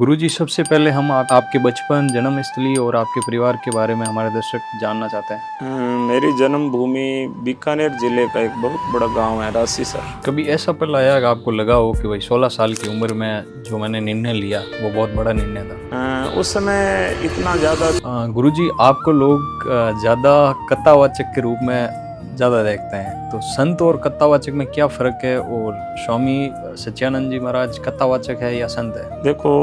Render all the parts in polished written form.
गुरुजी, सबसे पहले हम आपके बचपन, जन्मस्थली और आपके परिवार के बारे में हमारे दर्शक जानना चाहते हैं। अ, मेरी जन्मभूमि बीकानेर ज़िले का एक बहुत बड़ा गांव है रासीसर। कभी ऐसा पल आया कि आपको लगा हो कि भाई 16 साल की उम्र में जो मैंने निर्णय लिया वो बहुत बड़ा निर्णय था? उस समय इतना ज़्यादा गुरुजी, आपको लोग ज़्यादा कथावाचक के रूप में ज़्यादा देखते हैं, तो संत और कथावाचक में क्या फ़र्क है? और स्वामी सच्चिदानंद जी महाराज कथावाचक है या संत है? देखो,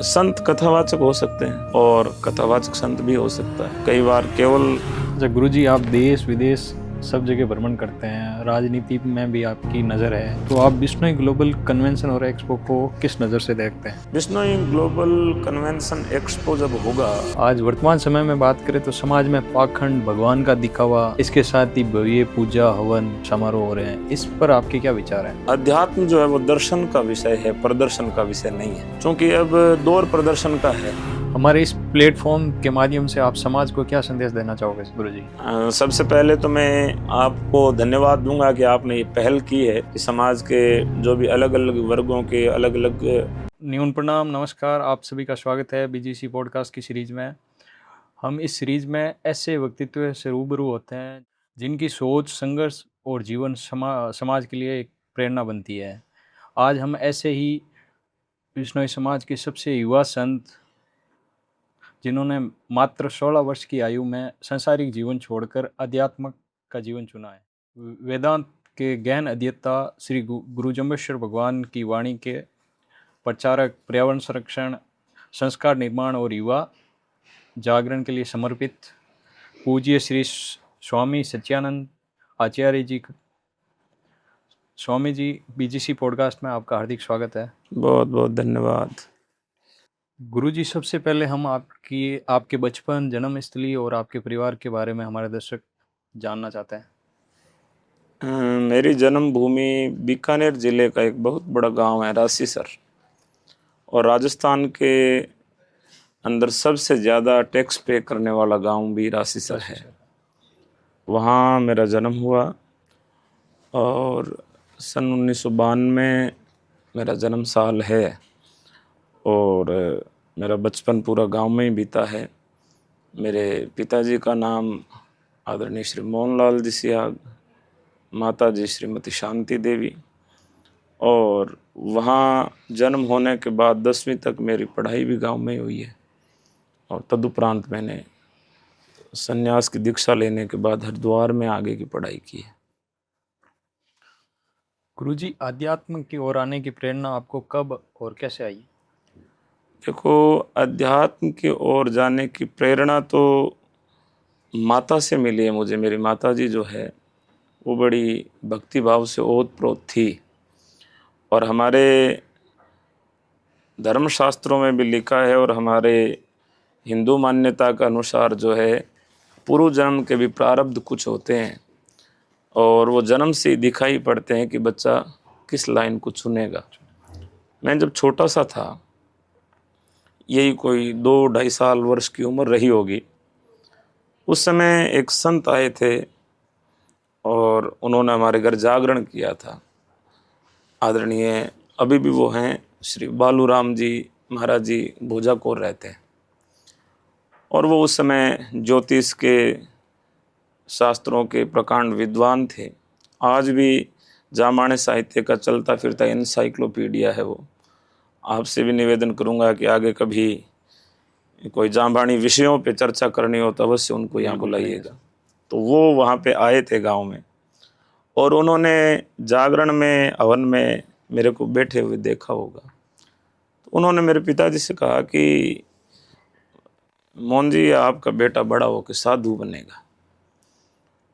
संत कथावाचक हो सकते हैं और कथावाचक संत भी हो सकता है। कई बार केवल अच्छा गुरुजी, आप देश विदेश सब जगह भ्रमण करते हैं, राजनीति में भी आपकी नज़र है, तो आप बिश्नोई ग्लोबल कन्वेंशन और एक्सपो को किस नज़र से देखते हैं? बिश्नोई ग्लोबल कन्वेंशन एक्सपो जब होगा, आज वर्तमान समय में बात करें तो समाज में पाखंड, भगवान का दिखावा, इसके साथ ही भव्य पूजा हवन समारोह हो रहे हैं, इस पर आपके क्या विचार हैं? अध्यात्म जो है वो दर्शन का विषय है, प्रदर्शन का विषय नहीं है, क्योंकि अब दौर प्रदर्शन का है। हमारे इस प्लेटफॉर्म के माध्यम से आप समाज को क्या संदेश देना चाहोगे गुरुजी? सबसे पहले तो मैं आपको धन्यवाद दूंगा कि आपने ये पहल की है कि समाज के जो भी अलग अलग वर्गों के अलग अलग न्यून प्रणाम, नमस्कार, आप सभी का स्वागत है बीजीसी पॉडकास्ट की सीरीज में। हम इस सीरीज में ऐसे व्यक्तित्व से रूबरू होते हैं जिनकी सोच, संघर्ष और जीवन समाज के लिए एक प्रेरणा बनती है। आज हम ऐसे ही बिश्नोई समाज के सबसे युवा संत, जिन्होंने मात्र 16 वर्ष की आयु में सांसारिक जीवन छोड़कर अध्यात्म का जीवन चुना है, वेदांत के गहन अध्येता श्री गुरु जम्बेश्वर भगवान की वाणी के प्रचारक, पर्यावरण संरक्षण, संस्कार निर्माण और युवा जागरण के लिए समर्पित पूज्य श्री स्वामी सच्चिदानंद आचार्य जी। स्वामी जी, बीजीसी पॉडकास्ट में आपका हार्दिक स्वागत है। बहुत बहुत धन्यवाद। गुरुजी, सबसे पहले हम आपके बचपन, जन्मस्थली और आपके परिवार के बारे में हमारे दर्शक जानना चाहते हैं। मेरी जन्मभूमि बीकानेर ज़िले का एक बहुत बड़ा गांव है रासीसर, और राजस्थान के अंदर सबसे ज़्यादा टैक्स पे करने वाला गांव भी रासीसर है। वहाँ मेरा जन्म हुआ और सन 1992 मेरा जन्म साल है, और मेरा बचपन पूरा गांव में ही बीता है। मेरे पिताजी का नाम आदरणीय श्री मोहनलाल जी सियाग, माता जी श्रीमती शांति देवी, और वहाँ जन्म होने के बाद 10वीं तक मेरी पढ़ाई भी गांव में ही हुई है। और तदुपरांत मैंने संन्यास की दीक्षा लेने के बाद हरिद्वार में आगे की पढ़ाई की है। गुरुजी, आध्यात्म की ओर आने की प्रेरणा आपको कब और कैसे आई? देखो, अध्यात्म की ओर जाने की प्रेरणा तो माता से मिली है मुझे। मेरी माता जी जो है वो बड़ी भक्ति भाव से ओतप्रोत थी, और हमारे धर्मशास्त्रों में भी लिखा है और हमारे हिंदू मान्यता के अनुसार जो है पूर्व जन्म के भी प्रारब्ध कुछ होते हैं, और वो जन्म से ही दिखाई पड़ते हैं कि बच्चा किस लाइन को चुनेगा। मैं जब छोटा सा था, यही कोई 2-2.5 वर्ष की उम्र रही होगी, उस समय एक संत आए थे और उन्होंने हमारे घर जागरण किया था। आदरणीय अभी भी वो हैं श्री बालूराम जी महाराज जी भोजाकोर रहते हैं, और वो उस समय ज्योतिष के शास्त्रों के प्रकांड विद्वान थे। आज भी जामाने साहित्य का चलता फिरता एनसाइक्लोपीडिया है वो। आपसे भी निवेदन करूंगा कि आगे कभी कोई जामबाणी विषयों पे चर्चा करनी हो तो अवश्य उनको यहाँ बुलाइएगा। तो वो वहाँ पे आए थे गांव में, और उन्होंने जागरण में, हवन में मेरे को बैठे हुए देखा होगा। तो उन्होंने मेरे पिताजी से कहा कि मोहन जी, आपका बेटा बड़ा होकर साधु बनेगा।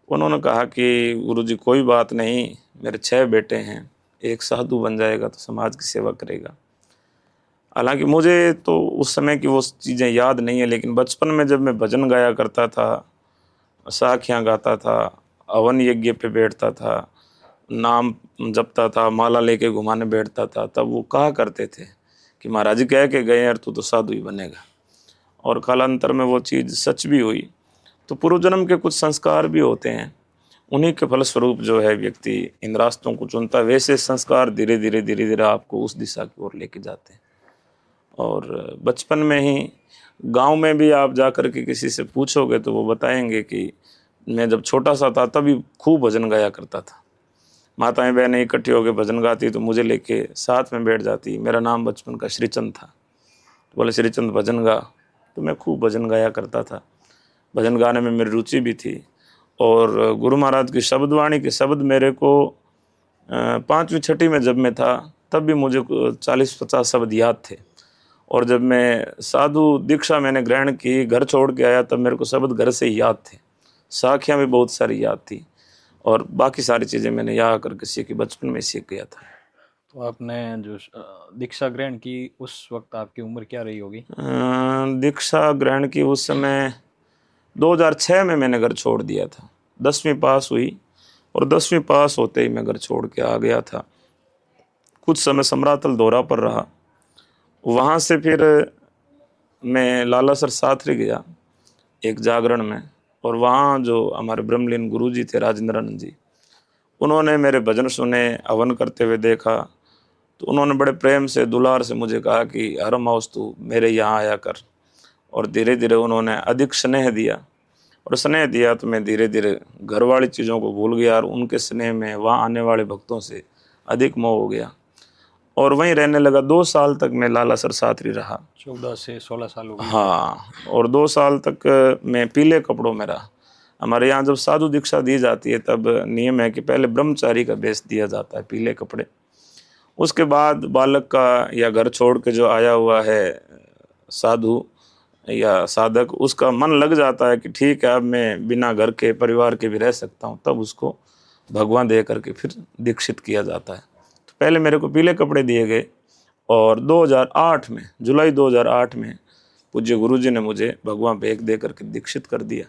उन्होंने कहा कि गुरुजी कोई बात नहीं, मेरे 6 बेटे हैं, एक साधु बन जाएगा तो समाज की सेवा करेगा। हालांकि मुझे तो उस समय की वो चीज़ें याद नहीं है, लेकिन बचपन में जब मैं भजन गाया करता था, साखियाँ गाता था, हवन यज्ञ पे बैठता था, नाम जपता था, माला लेके घुमाने बैठता था, तब वो कहा करते थे कि महाराज जी कह के गए यार, तू तो साधु ही बनेगा। और कालांतर में वो चीज़ सच भी हुई। तो पूर्व जन्म के कुछ संस्कार भी होते हैं, उन्हीं के फलस्वरूप जो है व्यक्ति इन रास्तों को चुनता है। वैसे संस्कार धीरे धीरे आपको उस दिशा की ओर लेके जाते हैं। और बचपन में ही गांव में भी आप जा कर के किसी से पूछोगे तो वो बताएंगे कि मैं जब छोटा सा था तभी खूब भजन गाया करता था। माताएं बहनें इकट्ठी होकर भजन गाती तो मुझे लेके साथ में बैठ जाती। मेरा नाम बचपन का श्रीचंद था, तो बोले श्रीचंद भजन गा, तो मैं खूब भजन गाया करता था। भजन गाने में मेरी रुचि भी थी और गुरु महाराज की शब्दवाणी के शब्द मेरे को 5वीं छठी में जब मैं था तब भी मुझे 40-50 शब्द याद थे। और जब मैं साधु दीक्षा मैंने ग्रहण की, घर छोड़ के आया, तब मेरे को शब्द घर से ही याद थे। साखियाँ भी बहुत सारी याद थी और बाकी सारी चीज़ें मैंने यहाँ करके सीखी, बचपन में सीख गया था। तो आपने जो दीक्षा ग्रहण की उस वक्त आपकी उम्र क्या रही होगी? दीक्षा ग्रहण की उस समय 2006 में मैंने घर छोड़ दिया था। 10वीं पास हुई और 10वीं पास होते ही मैं घर छोड़ के आ गया था। कुछ समय समरातल दौरा पर रहा, वहाँ से फिर मैं लालासर साथरी गया एक जागरण में, और वहाँ जो हमारे ब्रह्मलीन गुरु जी थे राजेंद्रानंद जी, उन्होंने मेरे भजन सुने, हवन करते हुए देखा, तो उन्होंने बड़े प्रेम से दुलार से मुझे कहा कि हर माउस तू मेरे यहाँ आया कर। और धीरे धीरे उन्होंने अधिक स्नेह दिया, और स्नेह दिया तो मैं धीरे धीरे घर वाली चीज़ों को भूल गया और उनके स्नेह में वहाँ आने वाले भक्तों से अधिक मोह हो गया और वहीं रहने लगा। 2 साल तक मैं लालासर साथरी रहा। 14 से 16 साल हो गए। हाँ, और 2 साल तक मैं पीले कपड़ों में रहा। हमारे यहाँ जब साधु दीक्षा दी जाती है तब नियम है कि पहले ब्रह्मचारी का वेश दिया जाता है, पीले कपड़े। उसके बाद बालक का या घर छोड़ के जो आया हुआ है साधु या साधक, उसका मन लग जाता है कि ठीक है अब मैं बिना घर के परिवार के भी रह सकता हूँ, तब उसको भगवान दे करके फिर दीक्षित किया जाता है। तो पहले मेरे को पीले कपड़े दिए गए और 2008 में, जुलाई 2008 में पूज्य गुरु जी ने मुझे भगवान भेग दे करके दीक्षित कर दिया।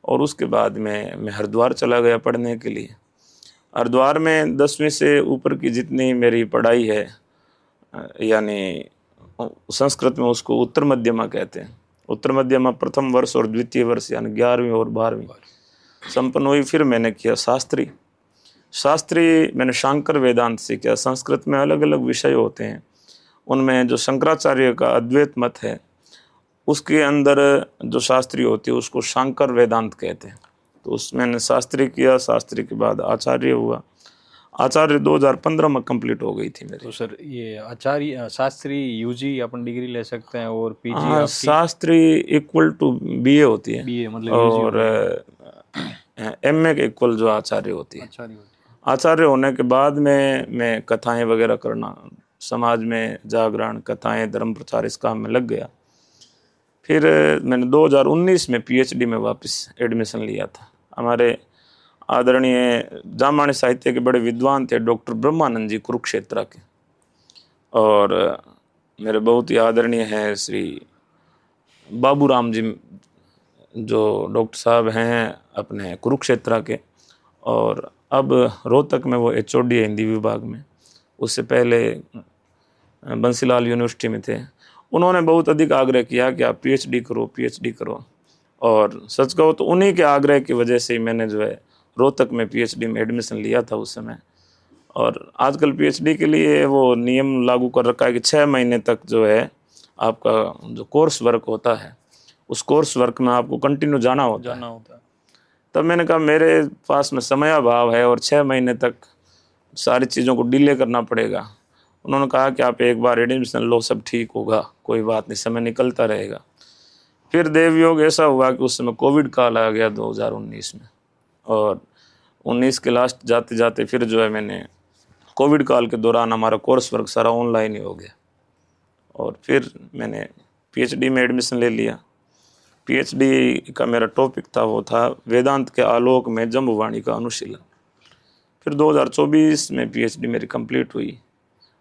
और उसके बाद मैं हरिद्वार चला गया पढ़ने के लिए। हरिद्वार में 10वीं से ऊपर की जितनी मेरी पढ़ाई है, यानी संस्कृत में उसको उत्तर मध्यमा कहते हैं, उत्तर मध्यमा प्रथम वर्ष और द्वितीय वर्ष यानी 11वीं और 12वीं संपन्न हुई। फिर मैंने किया शास्त्री। मैंने शांकर वेदांत से किया। संस्कृत में अलग अलग विषय होते हैं, उनमें जो शंकराचार्य का अद्वैत मत है उसके अंदर जो शास्त्री होती है उसको शांकर वेदांत कहते हैं। तो उसमें मैंने शास्त्री किया। शास्त्री के बाद आचार्य हुआ। आचार्य 2015 में कंप्लीट हो गई थी मेरी। तो सर ये आचार्य शास्त्री यूजी अपन डिग्री ले सकते हैं और पीजी हाँ, आपकी शास्त्री इक्वल टू बीए होती है, बीए मतलब और एमए के इक्वल जो आचार्य होती है। आचार्य होती आचार्य होने के बाद में मैं कथाएं वगैरह करना, समाज में जागरण, कथाएं, धर्म प्रचार, इस काम में लग गया। फिर मैंने 2019 में पीएचडी में वापस एडमिशन लिया था। हमारे आदरणीय जामान्य साहित्य के बड़े विद्वान थे डॉक्टर ब्रह्मानंद जी कुरुक्षेत्र के, और मेरे बहुत ही आदरणीय हैं श्री बाबू राम जी जो डॉक्टर साहब हैं अपने कुरुक्षेत्र के, और अब रोहतक में वो एचओडी है हिंदी विभाग में। उससे पहले बंसीलाल यूनिवर्सिटी में थे। उन्होंने बहुत अधिक आग्रह किया कि आप पीएचडी करो, और सच कहो तो उन्हीं के आग्रह की वजह से ही मैंने जो है रोहतक में पीएचडी में एडमिशन लिया था उस समय। और आजकल पीएचडी के लिए वो नियम लागू कर रखा है कि 6 महीने तक जो है आपका जो कोर्स वर्क होता है उस कोर्स वर्क में आपको कंटिन्यू जाना होता है। तब मैंने कहा मेरे पास में समय अभाव है और 6 महीने तक सारी चीज़ों को डिले करना पड़ेगा। उन्होंने कहा कि आप एक बार एडमिशन लो, सब ठीक होगा, कोई बात नहीं, समय निकलता रहेगा। फिर देवयोग ऐसा हुआ कि उस समय कोविड काल आ गया 2019 में, और 19 के लास्ट जाते जाते फिर जो है मैंने कोविड काल के दौरान हमारा कोर्स वर्क सारा ऑनलाइन ही हो गया, और फिर मैंने पीएचडी में एडमिशन ले लिया। पीएचडी का मेरा टॉपिक था वो था वेदांत के आलोक में जम्बुवाणी का अनुशीलन। फिर 2024 में पीएचडी मेरी कंप्लीट हुई,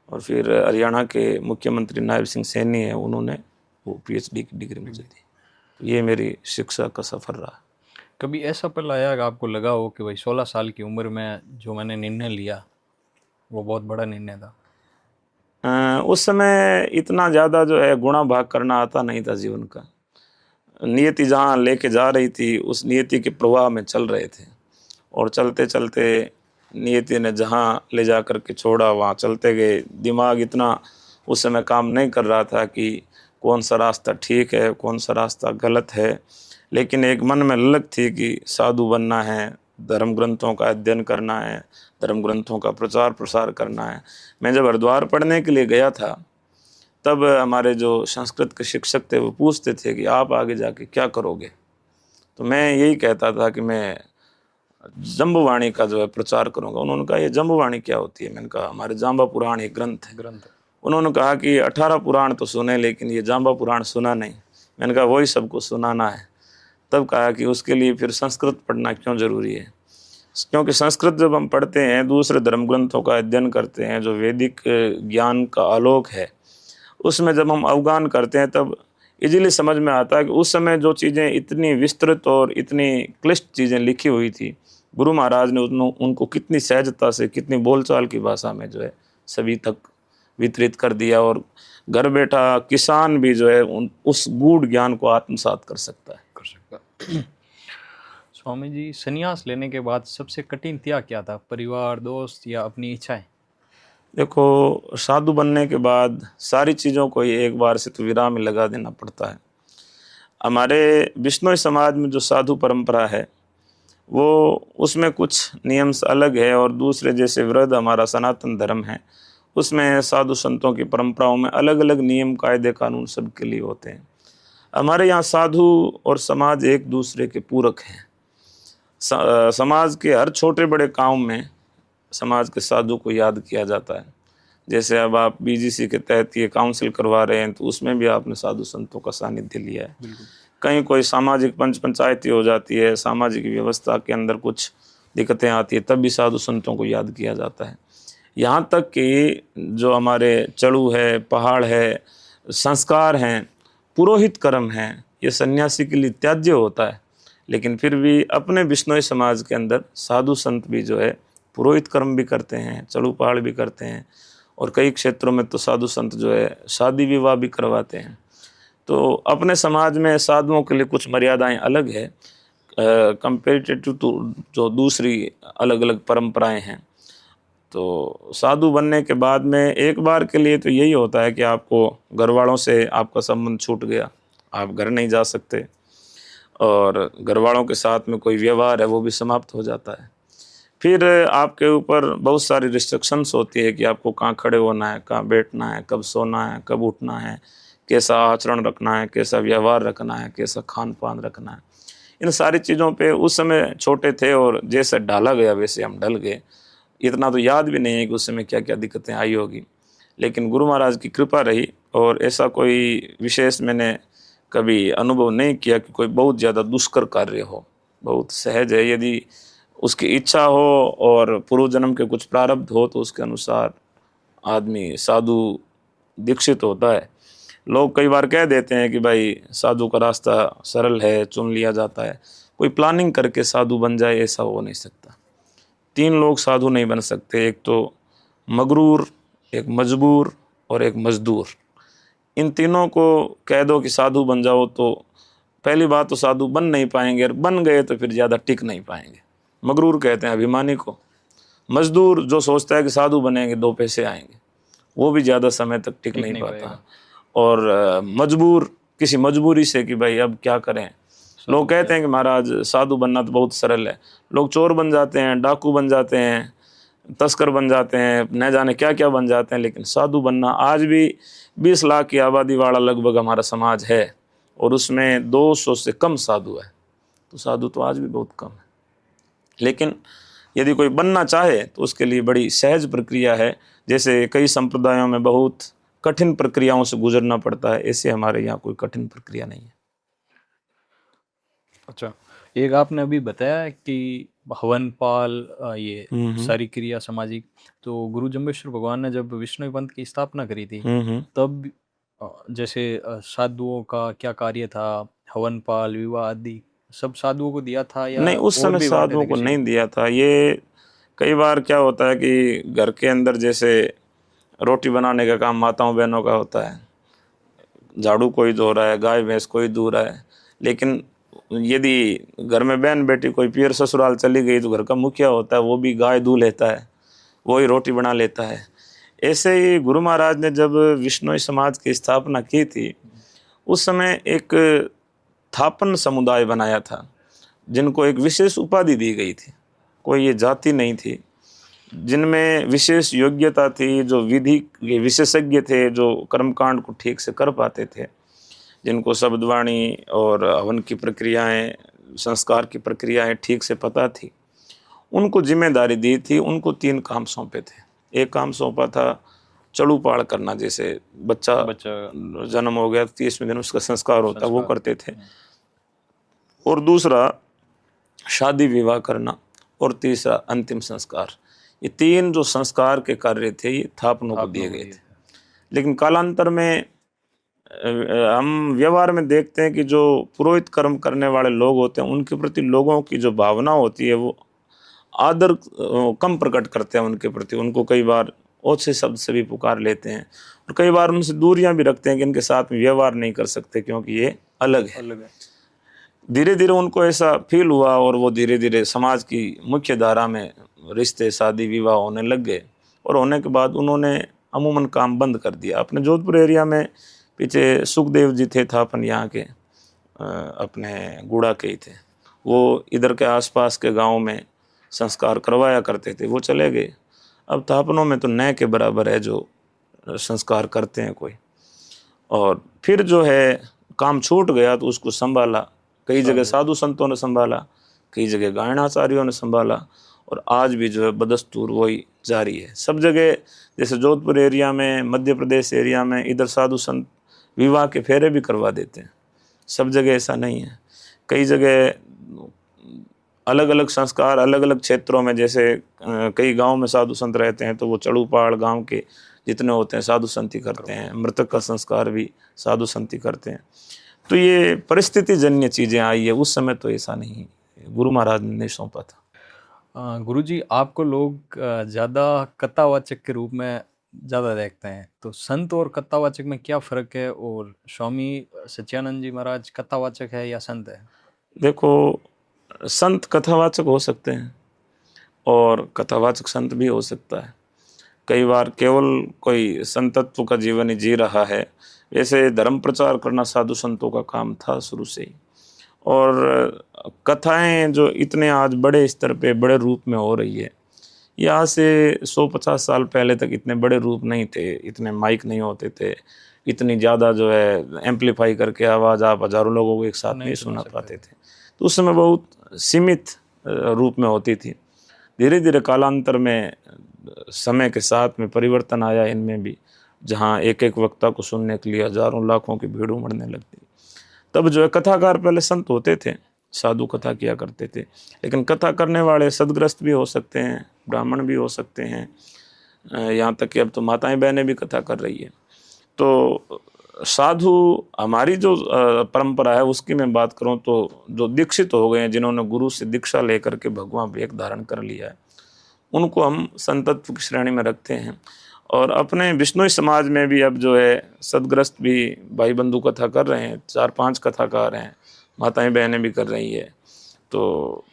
और फिर हरियाणा के मुख्यमंत्री नायब सिंह सैनी है, उन्होंने वो पीएचडी की डिग्री मुझे दी। तो ये मेरी शिक्षा का सफ़र रहा। कभी ऐसा पल आया कि आपको लगा हो कि भाई 16 साल की उम्र में जो मैंने निर्णय लिया वो बहुत बड़ा निर्णय था? उस समय इतना ज़्यादा जो है गुणा भाग करना आता नहीं था जीवन का। नियति जहाँ लेके जा रही थी उस नियति के प्रवाह में चल रहे थे, और चलते चलते नियति ने जहाँ ले जा कर के छोड़ा वहाँ चलते गए। दिमाग इतना उस समय काम नहीं कर रहा था कि कौन सा रास्ता ठीक है, कौन सा रास्ता गलत है, लेकिन एक मन में ललक थी कि साधु बनना है, धर्म ग्रंथों का अध्ययन करना है, धर्म ग्रंथों का प्रचार प्रसार करना है। मैं जब हरिद्वार पढ़ने के लिए गया था, तब हमारे जो संस्कृत के शिक्षक थे वो पूछते थे कि आप आगे जाके क्या करोगे। तो मैं यही कहता था कि मैं जम्बुवाणी का जो है प्रचार करूंगा। उन्होंने कहा ये जम्बुवाणी क्या होती है? मैंने कहा हमारे जाम्बा पुराण एक ग्रंथ है। उन्होंने कहा कि 18 पुराण तो सुने लेकिन ये जाम्बा पुराण सुना नहीं। मैंने कहा वही सबको सुनाना है। तब कहा कि उसके लिए फिर संस्कृत पढ़ना क्यों ज़रूरी है? क्योंकि संस्कृत जब हम पढ़ते हैं, दूसरे धर्म ग्रंथों का अध्ययन करते हैं, जो वैदिक ज्ञान का आलोक है, उसमें जब हम अवगाहन करते हैं तब इजीली समझ में आता है कि उस समय जो चीज़ें इतनी विस्तृत और इतनी क्लिष्ट चीज़ें लिखी हुई थी, गुरु महाराज ने उनको कितनी सहजता से, कितनी बोलचाल की भाषा में जो है सभी तक वितरित कर दिया, और घर बैठा किसान भी जो है उस गूढ़ ज्ञान को आत्मसात कर सकता है। स्वामी जी, संन्यास लेने के बाद सबसे कठिन त्याग क्या था? परिवार, दोस्त या अपनी इच्छाएं? देखो, साधु बनने के बाद सारी चीज़ों को एक बार से तो विराम लगा देना पड़ता है। हमारे बिश्नोई समाज में जो साधु परंपरा है वो उसमें कुछ नियम अलग है, और दूसरे जैसे वृद्ध हमारा सनातन धर्म है उसमें साधु संतों की परंपराओं में अलग अलग नियम कायदे कानून सबके लिए होते हैं। हमारे यहाँ साधु और समाज एक दूसरे के पूरक हैं। समाज के हर छोटे बड़े काम में समाज के साधु को याद किया जाता है। जैसे अब आप बीजीसी के तहत ये काउंसिल करवा रहे हैं तो उसमें भी आपने साधु संतों का सानिध्य लिया है। कहीं कोई सामाजिक पंचायती हो जाती है, सामाजिक व्यवस्था के अंदर कुछ दिक्कतें आती है, तब भी साधु संतों को याद किया जाता है। यहाँ तक कि जो हमारे चढ़ू है, पहाड़ है, संस्कार हैं, पुरोहित कर्म हैं, ये सन्यासी के लिए त्याज्य होता है, लेकिन फिर भी अपने बिश्नोई समाज के अंदर साधु संत भी जो है पुरोहित कर्म भी करते हैं, चढ़ू पहाड़ भी करते हैं, और कई क्षेत्रों में तो साधु संत जो है शादी विवाह भी करवाते हैं। तो अपने समाज में साधुओं के लिए कुछ मर्यादाएं अलग है कंपेरेटिव टू जो दूसरी अलग अलग परंपराएं हैं। तो साधु बनने के बाद में एक बार के लिए तो यही होता है कि आपको घर वालों से आपका संबंध छूट गया, आप घर नहीं जा सकते, और घर वालों के साथ में कोई व्यवहार है वो भी समाप्त हो जाता है। फिर आपके ऊपर बहुत सारी रिस्ट्रिक्शंस होती है कि आपको कहाँ खड़े होना है, कहाँ बैठना है, कब सोना है, कब उठना है, कैसा आचरण रखना है, कैसा व्यवहार रखना है, कैसा खान पान रखना है। इन सारी चीज़ों पे उस समय छोटे थे और जैसे डाला गया वैसे हम डल गए। इतना तो याद भी नहीं है कि उस समय क्या क्या दिक्कतें आई होगी, लेकिन गुरु महाराज की कृपा रही, और ऐसा कोई विशेष मैंने कभी अनुभव नहीं किया कि कोई बहुत ज़्यादा दुष्कर कार्य हो। बहुत सहज है, यदि उसकी इच्छा हो और पूर्व जन्म के कुछ प्रारब्ध हो तो उसके अनुसार आदमी साधु दीक्षित होता है। लोग कई बार कह देते हैं कि भाई साधु का रास्ता सरल है, चुन लिया जाता है। कोई प्लानिंग करके साधु बन जाए ऐसा हो नहीं सकता। 3 लोग साधु नहीं बन सकते, एक तो मगरूर, एक मजबूर और एक मजदूर। इन तीनों को कह दो कि साधु बन जाओ तो पहली बात तो साधु बन नहीं पाएंगे, और बन गए तो फिर ज़्यादा टिक नहीं पाएंगे। मगरूर कहते हैं अभिमानी को। मजदूर जो सोचता है कि साधु बनेंगे 2 पैसे आएंगे, वो भी ज़्यादा समय तक टिक नहीं पाता। और मजबूर किसी मजबूरी से कि भाई अब क्या करें। लोग कहते हैं कि महाराज साधु बनना तो बहुत सरल है। लोग चोर बन जाते हैं, डाकू बन जाते हैं, तस्कर बन जाते हैं, न जाने क्या क्या बन जाते हैं, लेकिन साधु बनना आज भी 20 लाख की आबादी वाला लगभग हमारा समाज है, और उसमें 200 से कम साधु है। तो साधु तो आज भी बहुत कम है। लेकिन यदि कोई बनना चाहे तो उसके लिए बड़ी सहज प्रक्रिया है। जैसे कई संप्रदायों में बहुत कठिन प्रक्रियाओं से गुजरना पड़ता है, ऐसे हमारे यहाँ कोई कठिन प्रक्रिया नहीं है। अच्छा, एक आपने अभी बताया कि हवन पाल ये सारी क्रिया सामाजिक, तो गुरु जम्बेश्वर भगवान ने जब विष्णु पंथ की स्थापना करी थी तब जैसे साधुओं का क्या कार्य था, हवन पाल, विवाह आदि सब साधुओं को दिया था या नहीं? उस समय साधुओं को नहीं दिया था। ये कई बार क्या होता है कि घर के अंदर जैसे रोटी बनाने का काम माताओं बहनों का होता है, झाड़ू कोई धो रहा है, गाय भैंस कोई धो रहा है, लेकिन यदि घर में बहन बेटी कोई पियर ससुराल चली गई तो घर का मुखिया होता है वो भी गाय धो लेता है, वो ही रोटी बना लेता है। ऐसे ही गुरु महाराज ने जब विश्नोई समाज की स्थापना की थी, उस समय एक थापन समुदाय बनाया था, जिनको एक विशेष उपाधि दी गई थी। कोई ये जाति नहीं थी, जिनमें विशेष योग्यता थी, जो विधि के विशेषज्ञ थे, जो कर्मकांड को ठीक से कर पाते थे, जिनको शब्दवाणी और हवन की प्रक्रियाएं, संस्कार की प्रक्रियाएं ठीक से पता थी, उनको जिम्मेदारी दी थी। उनको 3 काम सौंपे थे। एक काम सौंपा था चड़ूपाड़ करना, जैसे बच्चा जन्म हो गया 30वें दिन उसका संस्कार होता, वो करते थे। और दूसरा शादी विवाह करना, और तीसरा अंतिम संस्कार। ये 3 जो संस्कार के कार्य थे, ये थापनों को दिए गए थे। लेकिन कालांतर में हम व्यवहार में देखते हैं कि जो पुरोहित कर्म करने वाले लोग होते हैं, उनके प्रति लोगों की जो भावना होती है, वो आदर कम प्रकट करते हैं उनके प्रति। उनको कई बार ओछे शब्द से भी पुकार लेते हैं, और कई बार उनसे दूरियां भी रखते हैं कि इनके साथ में व्यवहार नहीं कर सकते क्योंकि ये अलग है। धीरे धीरे उनको ऐसा फील हुआ, और वो धीरे धीरे समाज की मुख्य धारा में रिश्ते, शादी विवाह होने लग गए। और होने के बाद उन्होंने अमूमन काम बंद कर दिया। अपने जोधपुर एरिया में पीछे सुखदेव जी थे थापन, यहाँ के अपने गुड़ा के ही थे। वो इधर के आसपास के गांव में संस्कार करवाया करते थे, वो चले गए। अब थापनों में तो नए के बराबर है जो संस्कार करते हैं कोई। और फिर जो है काम छूट गया तो उसको संभाला, कई जगह साधु संतों ने संभाला, कई जगह गायनाचार्यों ने संभाला, और आज भी जो है बदस्तूर वही जारी है सब जगह। जैसे जोधपुर एरिया में, मध्य प्रदेश एरिया में, इधर साधु संत विवाह के फेरे भी करवा देते हैं। सब जगह ऐसा नहीं है। कई जगह अलग अलग संस्कार अलग अलग क्षेत्रों में, जैसे कई गांव में साधु संत रहते हैं तो वो चड़ूपाड़ गांव के जितने होते हैं साधु संत ही करते हैं। मृतक का संस्कार भी साधु संत ही करते हैं। तो ये परिस्थिति जन्य चीज़ें आई है, उस समय तो ऐसा नहीं गुरु महाराज ने सौंपा था। गुरुजी, आपको लोग ज़्यादा कथावाचक के रूप में ज़्यादा देखते हैं, तो संत और कथावाचक में क्या फ़र्क है? और स्वामी सच्चिदानंद जी महाराज कथावाचक है या संत है? देखो, संत कथावाचक हो सकते हैं और कथावाचक संत भी हो सकता है। कई बार केवल कोई संतत्व का जीवन ही जी रहा है। वैसे धर्म प्रचार करना साधु संतों का काम था शुरू से ही। और कथाएं जो इतने आज बड़े स्तर पे बड़े रूप में हो रही है, ये आज से 150 साल पहले तक इतने बड़े रूप नहीं थे, इतने माइक नहीं होते थे, इतनी ज़्यादा जो है एम्पलीफाई करके आवाज़ आप हज़ारों लोगों को एक साथ नहीं सुना पाते थे। तो उस समय बहुत सीमित रूप में होती थी। धीरे धीरे कालांतर में समय के साथ में परिवर्तन आया इनमें भी, जहाँ एक एक वक्ता को सुनने के लिए हज़ारों लाखों की भीड़ उमड़ने लगती। तब जो है कथाकार पहले संत होते थे, साधु कथा किया करते थे। लेकिन कथा करने वाले सदग्रस्त भी हो सकते हैं, ब्राह्मण भी हो सकते हैं, यहाँ तक कि अब तो माताएं बहनें भी कथा कर रही है। तो साधु हमारी जो परंपरा है उसकी मैं बात करूँ तो जो दीक्षित हो गए हैं, जिन्होंने गुरु से दीक्षा लेकर के भगवान वेग धारण कर लिया है, उनको हम संतत्व की श्रेणी में रखते हैं। और अपने विष्णुई समाज में भी अब जो है सदग्रस्त भी भाई बंधु कथा कर रहे हैं, 4-5 कथाकार हैं, माताएं बहनें भी कर रही है। तो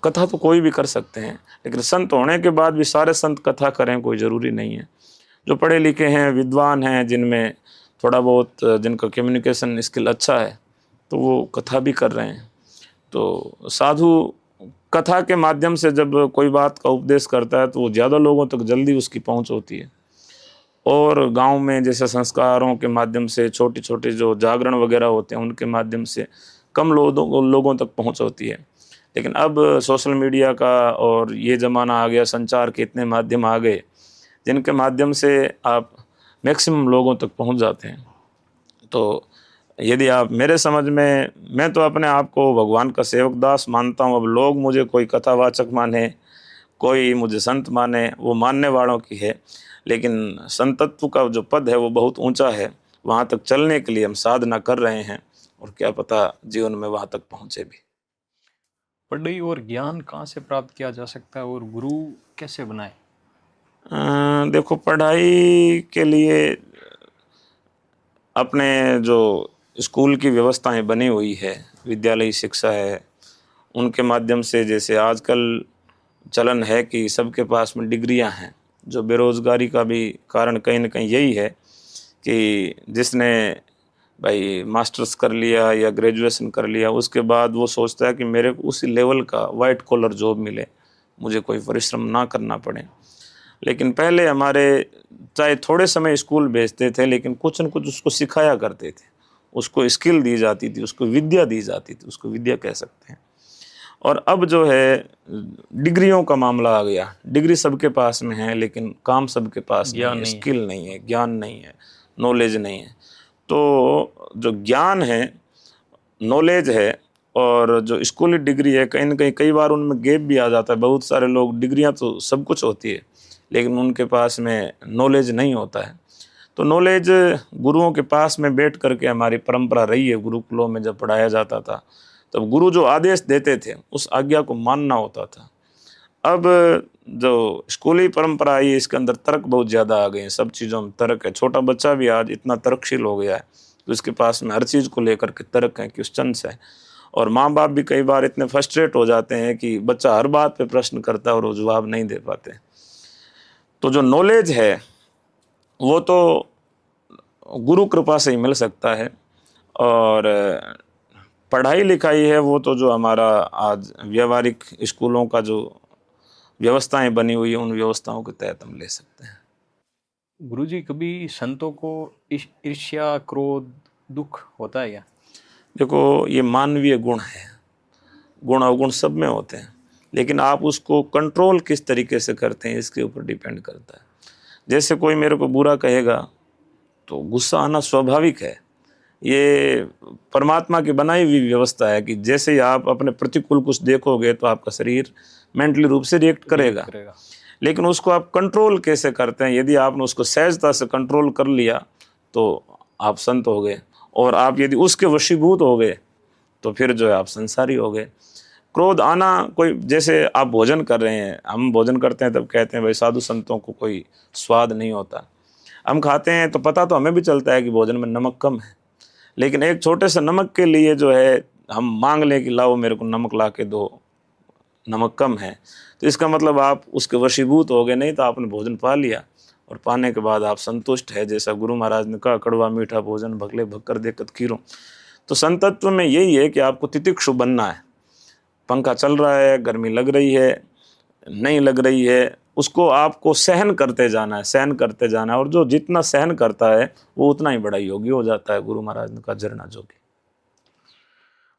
कथा तो कोई भी कर सकते हैं, लेकिन संत होने के बाद भी सारे संत कथा करें कोई ज़रूरी नहीं है। जो पढ़े लिखे हैं, विद्वान हैं, जिनमें थोड़ा बहुत जिनका कम्युनिकेशन स्किल अच्छा है, तो वो कथा भी कर रहे हैं। तो साधु कथा के माध्यम से जब कोई बात का उपदेश करता है तो वो ज़्यादा लोगों तक जल्दी उसकी पहुंच होती है। और गांव में जैसे संस्कारों के माध्यम से छोटे छोटे जो जागरण वगैरह होते हैं उनके माध्यम से कम लोगों तक पहुंच होती है। लेकिन अब सोशल मीडिया का और ये ज़माना आ गया, संचार के इतने माध्यम आ गए जिनके माध्यम से आप मैक्सिमम लोगों तक पहुंच जाते हैं। तो यदि आप मेरे समझ में, मैं तो अपने आप को भगवान का सेवक दास मानता हूँ। अब लोग मुझे कोई कथावाचक माने, कोई मुझे संत माने, वो मानने वालों की है। लेकिन संतत्व का जो पद है वो बहुत ऊंचा है, वहाँ तक चलने के लिए हम साधना कर रहे हैं, और क्या पता जीवन में वहाँ तक पहुँचे भी। पढ़ाई और ज्ञान कहाँ से प्राप्त किया जा सकता है और गुरु कैसे बनाए? देखो, पढ़ाई के लिए अपने जो स्कूल की व्यवस्थाएं बनी हुई है, विद्यालयी शिक्षा है, उनके माध्यम से, जैसे आजकल चलन है कि सबके पास में डिग्रियां हैं, जो बेरोज़गारी का भी कारण कहीं न कहीं यही है कि जिसने भाई मास्टर्स कर लिया या ग्रेजुएशन कर लिया, उसके बाद वो सोचता है कि मेरे को उसी लेवल का वाइट कॉलर जॉब मिले, मुझे कोई परिश्रम ना करना पड़े। लेकिन पहले हमारे चाहे थोड़े समय स्कूल भेजते थे, लेकिन कुछ न कुछ उसको सिखाया करते थे, उसको स्किल दी जाती थी, उसको विद्या दी जाती थी, उसको विद्या कह सकते हैं। और अब जो है डिग्रियों का मामला आ गया, डिग्री सबके पास में है लेकिन काम सबके पास नहीं ज्ञान है, नहीं है। स्किल नहीं है, ज्ञान नहीं है, नॉलेज नहीं है। तो जो ज्ञान है, नॉलेज है और जो स्कूली डिग्री है, कहीं न कहीं कई बार उनमें गैप भी आ जाता है। बहुत सारे लोग, डिग्रियाँ तो सब कुछ होती है, लेकिन उनके पास में नॉलेज नहीं होता है। तो नॉलेज गुरुओं के पास में बैठ कर के हमारी परंपरा रही है। गुरुकुलों में जब पढ़ाया जाता था, तब गुरु जो आदेश देते थे, उस आज्ञा को मानना होता था। अब जो स्कूली परंपरा आई है, इसके अंदर तर्क बहुत ज़्यादा आ गए हैं, सब चीज़ों में तर्क है। छोटा बच्चा भी आज इतना तर्कशील हो गया है तो उसके पास में हर चीज़ को लेकर के तर्क हैं, क्वेश्चंस हैं। और माँ बाप भी कई बार इतने फ्रस्ट्रेट हो जाते हैं कि बच्चा हर बात पे प्रश्न करता है और वो जवाब नहीं दे पाते। तो जो नॉलेज है वो तो गुरु कृपा से ही मिल सकता है, और पढ़ाई लिखाई है वो तो जो हमारा आज व्यावहारिक स्कूलों का जो व्यवस्थाएं बनी हुई है, उन व्यवस्थाओं के तहत हम ले सकते हैं। गुरुजी, कभी संतों को ईर्ष्या, क्रोध, दुख होता है क्या? देखो, ये मानवीय गुण है, गुण अवगुण सब में होते हैं, लेकिन आप उसको कंट्रोल किस तरीके से करते हैं इसके ऊपर डिपेंड करता है। जैसे कोई मेरे को बुरा कहेगा तो गुस्सा आना स्वाभाविक है। ये परमात्मा की बनाई हुई व्यवस्था है कि जैसे ही आप अपने प्रतिकूल कुछ देखोगे तो आपका शरीर मेंटली रूप से रिएक्ट करेगा। लेकिन उसको आप कंट्रोल कैसे करते हैं? यदि आपने उसको सहजता से कंट्रोल कर लिया तो आप संत हो गए, और आप यदि उसके वशीभूत हो गए तो फिर जो है आप संसारी हो गए। क्रोध आना, कोई जैसे आप भोजन कर रहे हैं, हम भोजन करते हैं तब कहते हैं भाई साधु संतों को कोई स्वाद नहीं होता। हम खाते हैं तो पता तो हमें भी चलता है कि भोजन में नमक कम है, लेकिन एक छोटे से नमक के लिए जो है हम मांग लें कि लाओ मेरे को नमक ला के दो, नमक कम है, तो इसका मतलब आप उसके वशीभूत हो गए। नहीं तो आपने भोजन पा लिया और पाने के बाद आप संतुष्ट है, जैसा गुरु महाराज ने कहा, कड़वा मीठा भोजन भगले भक्कर देखत खीरों। तो संतत्व में यही है कि आपको तितिक्षु बनना है। पंखा चल रहा है, गर्मी लग रही है, नहीं लग रही है, उसको आपको सहन करते जाना है, सहन करते जाना है। और जो जितना सहन करता है वो उतना ही बड़ा योगी हो जाता है। गुरु महाराज ने कहा जरना जोगी।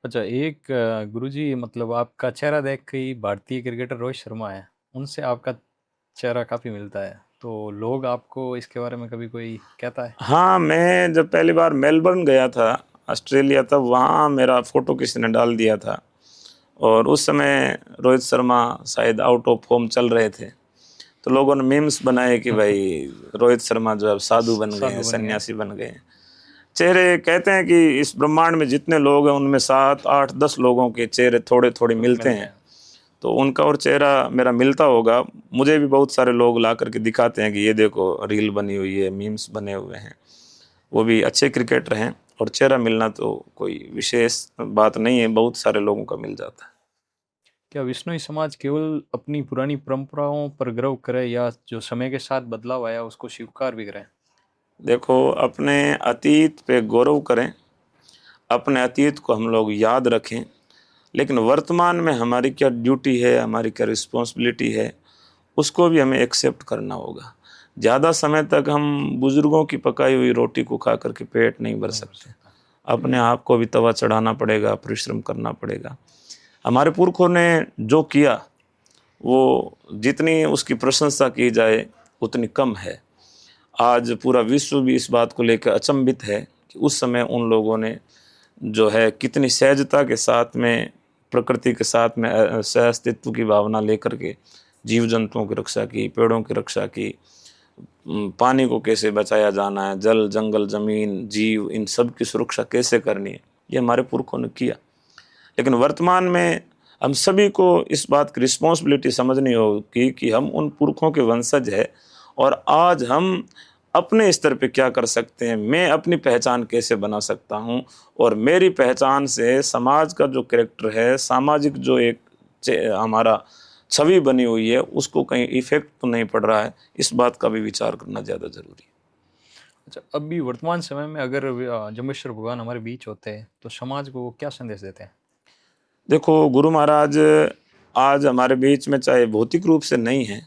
अच्छा, एक गुरुजी, मतलब आपका चेहरा देख के ही भारतीय क्रिकेटर रोहित शर्मा है, उनसे आपका चेहरा काफ़ी मिलता है, तो लोग आपको इसके बारे में कभी कोई कहता है? हाँ, मैं जब पहली बार मेलबर्न गया था, ऑस्ट्रेलिया, तब वहाँ मेरा फ़ोटो किसी ने डाल दिया था, और उस समय रोहित शर्मा शायद आउट ऑफ फॉर्म चल रहे थे। तो लोगों ने मीम्स बनाए कि भाई रोहित शर्मा जो है साधु बन गए हैं, सन्यासी बन गए हैं। चेहरे, कहते हैं कि इस ब्रह्मांड में जितने लोग हैं उनमें 7, 8, 10 लोगों के चेहरे थोड़े थोड़े मिलते हैं, तो उनका और चेहरा मेरा मिलता होगा। मुझे भी बहुत सारे लोग ला करके दिखाते हैं कि ये देखो रील बनी हुई है, मीम्स बने हुए हैं। वो भी अच्छे क्रिकेटर हैं, और चेहरा मिलना तो कोई विशेष बात नहीं है, बहुत सारे लोगों का मिल जाता है। क्या विश्नोई समाज केवल अपनी पुरानी परंपराओं पर गर्व करे, या जो समय के साथ बदलाव आया उसको स्वीकार भी करें? देखो, अपने अतीत पे गौरव करें, अपने अतीत को हम लोग याद रखें, लेकिन वर्तमान में हमारी क्या ड्यूटी है, हमारी क्या रिस्पॉन्सिबिलिटी है, उसको भी हमें एक्सेप्ट करना होगा। ज़्यादा समय तक हम बुज़ुर्गों की पकाई हुई रोटी को खा करके पेट नहीं भर सकते। अपने आप को भी तवा चढ़ाना पड़ेगा, परिश्रम करना पड़ेगा। हमारे पुरखों ने जो किया वो जितनी उसकी प्रशंसा की जाए उतनी कम है। आज पूरा विश्व भी इस बात को लेकर अचंभित है कि उस समय उन लोगों ने जो है कितनी सहजता के साथ में, प्रकृति के साथ में सहअस्तित्व की भावना लेकर के जीव जंतुओं की रक्षा की, पेड़ों की रक्षा की, पानी को कैसे बचाया जाना है, जल, जंगल, ज़मीन, जीव, इन सब की सुरक्षा कैसे करनी है, ये हमारे पुरखों ने किया। लेकिन वर्तमान में हम सभी को इस बात की रिस्पॉन्सिबिलिटी समझनी होगी कि हम उन पुरखों के वंशज है, और आज हम अपने स्तर पे क्या कर सकते हैं, मैं अपनी पहचान कैसे बना सकता हूँ, और मेरी पहचान से समाज का जो कैरेक्टर है, सामाजिक जो एक हमारा छवि बनी हुई है उसको कहीं इफेक्ट तो नहीं पड़ रहा है, इस बात का भी विचार करना ज़्यादा ज़रूरी है। अच्छा, अभी वर्तमान समय में अगर जम्बेश्वर भगवान हमारे बीच होते हैं तो समाज को वो क्या संदेश देते हैं? देखो, गुरु महाराज आज हमारे बीच में चाहे भौतिक रूप से नहीं है,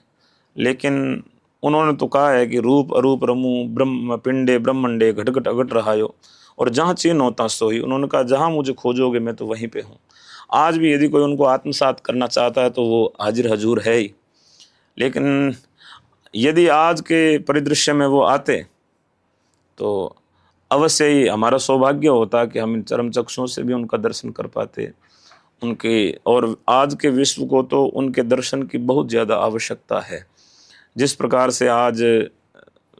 लेकिन उन्होंने तो कहा है कि रूप अरूप रमू ब्रह्म पिंडे ब्रह्मंडे घट घट अघट रहायो, और जहाँ चिन्ह होता सोई। उन्होंने कहा जहाँ मुझे खोजोगे मैं तो वहीं पे हूँ। आज भी यदि कोई उनको आत्मसात करना चाहता है तो वो हाजिर हजूर है ही। लेकिन यदि आज के परिदृश्य में वो आते तो अवश्य ही हमारा सौभाग्य होता कि हम इन चरम चक्षुओं से भी उनका दर्शन कर पाते उनके। और आज के विश्व को तो उनके दर्शन की बहुत ज़्यादा आवश्यकता है। जिस प्रकार से आज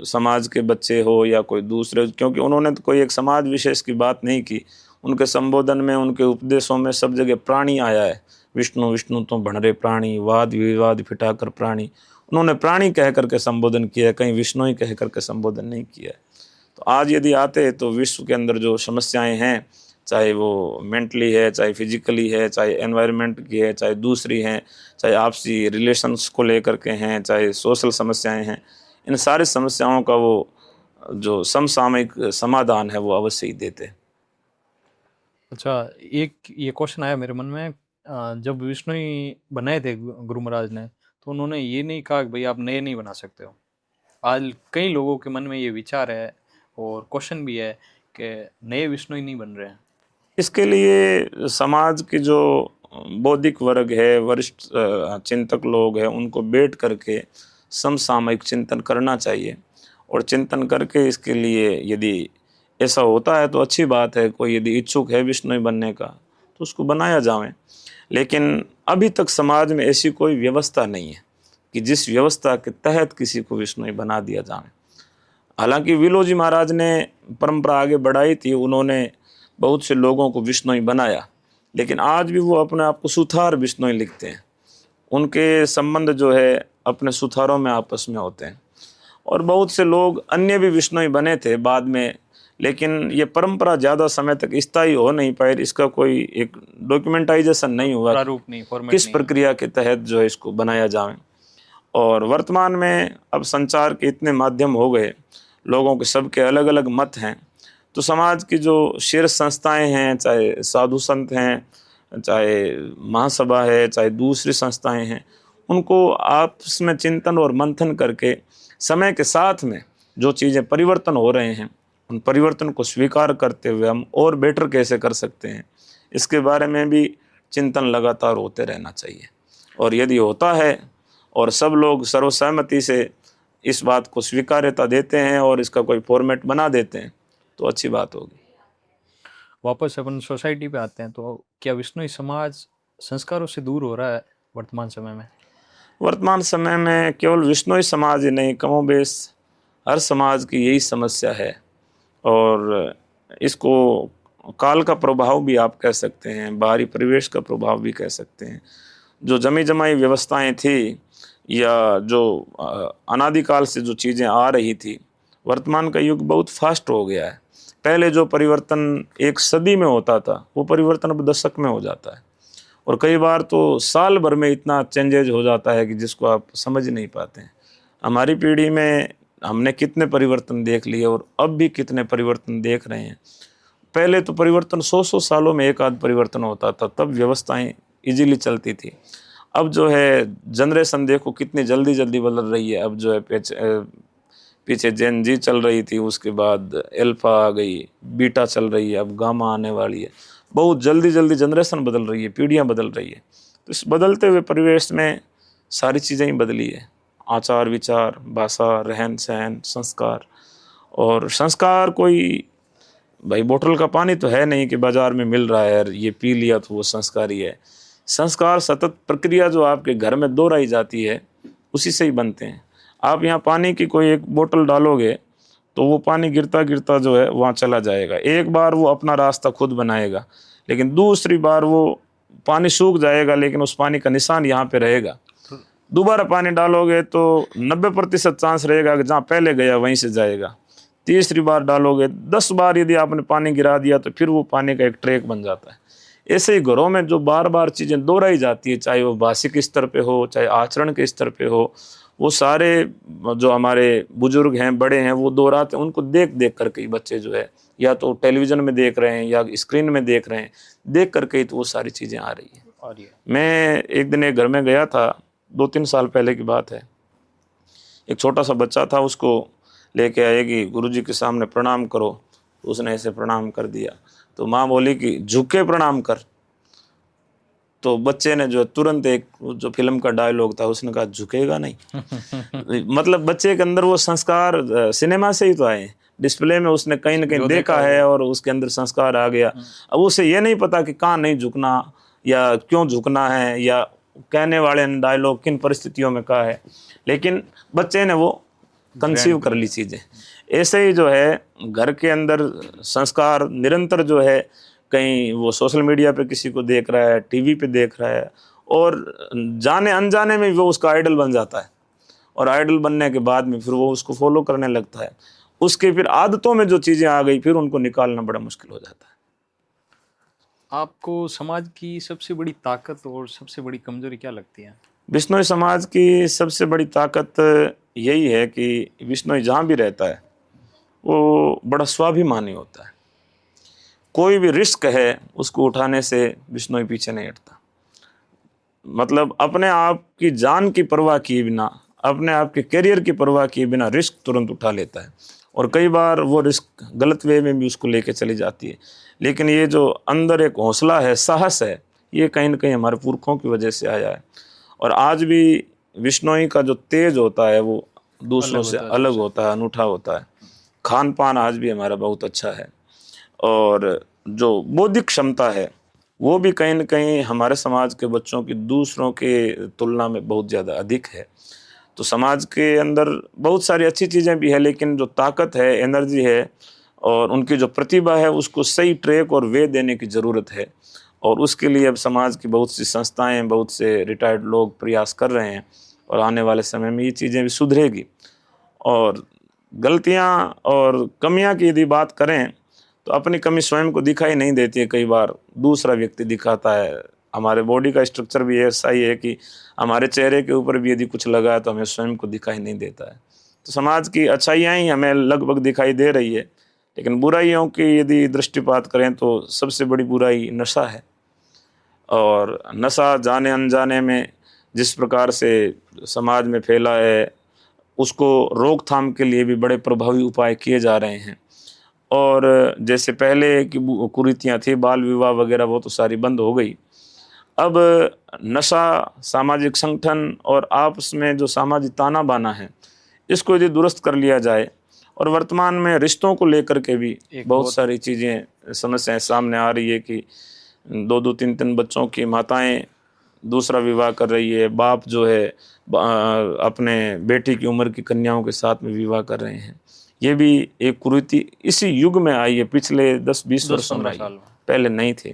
समाज के बच्चे हो या कोई दूसरे, क्योंकि उन्होंने तो कोई एक समाज विशेष की बात नहीं की। उनके संबोधन में, उनके उपदेशों में सब जगह प्राणी आया है। विष्णु विष्णु तो भणरे प्राणी, वाद विवाद फिटाकर प्राणी। उन्होंने प्राणी कह करके संबोधन किया है, कहीं विष्णु ही कह करके संबोधन नहीं किया है। तो आज यदि आते तो विश्व के अंदर जो समस्याएं हैं, चाहे वो मेंटली है, चाहे फिजिकली है, चाहे एनवायरनमेंट की है, चाहे दूसरी हैं, चाहे आपसी रिलेशंस को लेकर के हैं, चाहे सोशल समस्याएं हैं, इन सारी समस्याओं का वो जो समसामयिक समाधान है वो अवश्य ही देते हैं। अच्छा, एक ये क्वेश्चन आया मेरे मन में, जब विष्णु ही बनाए थे गुरु महाराज ने, तो उन्होंने ये नहीं कहा कि भाई आप नए नहीं बना सकते हो। आज कई लोगों के मन में ये विचार है और क्वेश्चन भी है कि नए विष्णु ही नहीं बन रहे हैं। इसके लिए समाज के जो बौद्धिक वर्ग है, वरिष्ठ चिंतक लोग हैं, उनको बैठ करके समसामयिक चिंतन करना चाहिए। और चिंतन करके इसके लिए यदि ऐसा होता है तो अच्छी बात है। कोई यदि इच्छुक है विष्णु बनने का तो उसको बनाया जाए। लेकिन अभी तक समाज में ऐसी कोई व्यवस्था नहीं है कि जिस व्यवस्था के तहत किसी को विष्णु बना दिया जाए। हालांकि विलोजी महाराज ने परंपरा आगे बढ़ाई थी, उन्होंने बहुत से लोगों को विष्णु बनाया, लेकिन आज भी वो अपने आप को सुथार विष्णु लिखते हैं। उनके संबंध जो है अपने सुथारों में आपस में होते हैं। और बहुत से लोग अन्य भी विष्णु बने थे बाद में, लेकिन ये परंपरा ज़्यादा समय तक स्थायी हो नहीं पाई। इसका कोई एक डॉक्यूमेंटाइजेशन नहीं हुआ, प्रारूप नहीं, फॉर्मेट किस नहीं। प्रक्रिया के तहत जो है इसको बनाया जाए। और वर्तमान में अब संचार के इतने माध्यम हो गए, लोगों के सबके अलग अलग मत हैं, तो समाज की जो शीर्ष संस्थाएं हैं, चाहे साधु संत हैं, चाहे महासभा है, चाहे दूसरी संस्थाएं हैं, उनको आपस में चिंतन और मंथन करके समय के साथ में जो चीज़ें परिवर्तन हो रहे हैं, उन परिवर्तन को स्वीकार करते हुए हम और बेटर कैसे कर सकते हैं, इसके बारे में भी चिंतन लगातार होते रहना चाहिए। और यदि होता है और सब लोग सर्वसहमति से इस बात को स्वीकार्यता देते हैं और इसका कोई फॉर्मेट बना देते हैं तो अच्छी बात होगी। वापस अपन सोसाइटी पे आते हैं, तो क्या विष्णु समाज संस्कारों से दूर हो रहा है वर्तमान समय में? वर्तमान समय में केवल विष्णु समाज ही नहीं, कमोबेश हर समाज की यही समस्या है। और इसको काल का प्रभाव भी आप कह सकते हैं, बाहरी परिवेश का प्रभाव भी कह सकते हैं। जो जमी जमाई व्यवस्थाएं थी या जो अनादिकाल से जो चीज़ें आ रही थी, वर्तमान का युग बहुत फास्ट हो गया है। पहले जो परिवर्तन एक सदी में होता था वो परिवर्तन अब दशक में हो जाता है, और कई बार तो साल भर में इतना चेंजेज हो जाता है कि जिसको आप समझ नहीं पाते हैं। हमारी पीढ़ी में हमने कितने परिवर्तन देख लिए और अब भी कितने परिवर्तन देख रहे हैं। पहले तो परिवर्तन 100 सालों में एक आध परिवर्तन होता था, तब व्यवस्थाएं इजीली चलती थी। अब जो है जनरेशन देखो कितनी जल्दी जल्दी बदल रही है। अब जो है पीछे जेन जी चल रही थी, उसके बाद एल्फा आ गई, बीटा चल रही है, अब गामा आने वाली है। बहुत जल्दी जल्दी जनरेशन बदल रही है, पीढ़ियाँ बदल रही है। तो इस बदलते हुए परिवेश में सारी चीज़ें ही बदली है, आचार विचार, भाषा, रहन सहन, संस्कार। और संस्कार कोई भाई बोतल का पानी तो है नहीं कि बाज़ार में मिल रहा है और ये पी लिया तो वो संस्कारी है। संस्कार सतत प्रक्रिया जो आपके घर में दोहराई जाती है उसी से ही बनते हैं। आप यहाँ पानी की कोई एक बोतल डालोगे तो वो पानी गिरता गिरता जो है वहाँ चला जाएगा। एक बार वो अपना रास्ता खुद बनाएगा, लेकिन दूसरी बार वो पानी सूख जाएगा, लेकिन उस पानी का निशान यहाँ पे रहेगा। दोबारा पानी डालोगे तो 90% चांस रहेगा कि जहाँ पहले गया वहीं से जाएगा। तीसरी बार डालोगे, 10 बार यदि आपने पानी गिरा दिया तो फिर वो पानी का एक ट्रैक बन जाता है। ऐसे ही घरों में जो बार बार चीज़ें दोहराई जाती है, चाहे वो भाषिक स्तर पे हो, चाहे आचरण के स्तर पे हो, वो सारे जो हमारे बुजुर्ग हैं, बड़े हैं, वो दोहराते हैं। उनको देख देख करके ही बच्चे जो है या तो टेलीविज़न में देख रहे हैं या स्क्रीन में देख रहे हैं, देख करके ही तो वो सारी चीज़ें आ रही हैं। और ये मैं एक दिन एक घर में गया था, 2-3 साल पहले की बात है। एक छोटा सा बच्चा था, उसको लेके आए कि गुरुजी के सामने प्रणाम करो। तो उसने ऐसे प्रणाम कर दिया, तो माँ बोली कि झुक के प्रणाम कर। तो बच्चे ने जो तुरंत एक जो फिल्म का डायलॉग था, उसने कहा झुकेगा नहीं। मतलब बच्चे के अंदर वो संस्कार सिनेमा से ही तो आए हैं। डिस्प्ले में उसने कहीं ना कहीं जो देखा देखा है और उसके अंदर संस्कार आ गया। अब उसे ये नहीं पता कि कहाँ नहीं झुकना या क्यों झुकना है या कहने वाले ने डायलॉग किन परिस्थितियों में कहा है, लेकिन बच्चे ने वो कंसीव कर ली चीज़ें। ऐसे ही जो है घर के अंदर संस्कार निरंतर जो है, कहीं वो सोशल मीडिया पे किसी को देख रहा है, टीवी पे देख रहा है, और जाने अनजाने में वो उसका आइडल बन जाता है। और आइडल बनने के बाद में फिर वो उसको फॉलो करने लगता है। उसके फिर आदतों में जो चीज़ें आ गई, फिर उनको निकालना बड़ा मुश्किल हो जाता है। आपको समाज की सबसे बड़ी ताकत और सबसे बड़ी कमजोरी क्या लगती है? बिश्नोई समाज की सबसे बड़ी ताकत यही है कि बिश्नोई जहाँ भी रहता है वो बड़ा स्वाभिमानी होता है। कोई भी रिस्क है उसको उठाने से बिश्नोई पीछे नहीं हटता। मतलब अपने आप की जान की परवाह किए बिना, अपने आप के करियर की परवाह किए बिना रिस्क तुरंत उठा लेता है। और कई बार वो रिस्क गलत वे में भी उसको लेके चली जाती है। लेकिन ये जो अंदर एक हौसला है, साहस है, ये कहीं ना कहीं हमारे पुरखों की वजह से आया है। और आज भी बिश्नोई का जो तेज होता है वो दूसरों अलग से होता है अलग सबसे। होता है, अनूठा होता है। खान पान आज भी हमारा बहुत अच्छा है। और जो बौद्धिक क्षमता है वो भी कहीं न कहीं हमारे समाज के बच्चों की दूसरों के तुलना में बहुत ज़्यादा अधिक है। तो समाज के अंदर बहुत सारी अच्छी चीज़ें भी है, लेकिन जो ताकत है, एनर्जी है और उनकी जो प्रतिभा है, उसको सही ट्रैक और वे देने की ज़रूरत है। और उसके लिए अब समाज की बहुत सी संस्थाएँ, बहुत से रिटायर्ड लोग प्रयास कर रहे हैं और आने वाले समय में ये चीज़ें भी सुधरेगी। और गलतियाँ और कमियाँ की यदि बात करें तो अपनी कमी स्वयं को दिखाई नहीं देती है, कई बार दूसरा व्यक्ति दिखाता है। हमारे बॉडी का स्ट्रक्चर भी ऐसा ही है कि हमारे चेहरे के ऊपर भी यदि कुछ लगा है तो हमें स्वयं को दिखाई नहीं देता है। तो समाज की अच्छाइयाँ ही हमें लगभग दिखाई दे रही है, लेकिन बुराइयों की यदि दृष्टिपात करें तो सबसे बड़ी बुराई नशा है। और नशा जाने अनजाने में जिस प्रकार से समाज में फैला है, उसको रोकथाम के लिए भी बड़े प्रभावी उपाय किए जा रहे हैं। और जैसे पहले की कुरीतियाँ थी, बाल विवाह वगैरह, वो तो सारी बंद हो गई। अब नशा, सामाजिक संगठन और आपस में जो सामाजिक ताना बाना है, इसको यदि दुरुस्त कर लिया जाए, और वर्तमान में रिश्तों को लेकर के भी बहुत सारी चीज़ें, समस्याएं सामने आ रही है कि 2-2, 3-3 बच्चों की माताएं दूसरा विवाह कर रही है, बाप जो है अपने बेटी की उम्र की कन्याओं के साथ में विवाह कर रहे हैं। ये भी एक कुरीति इसी युग में आई है, पिछले 10-20 वर्षों में आई है, पहले नहीं थे।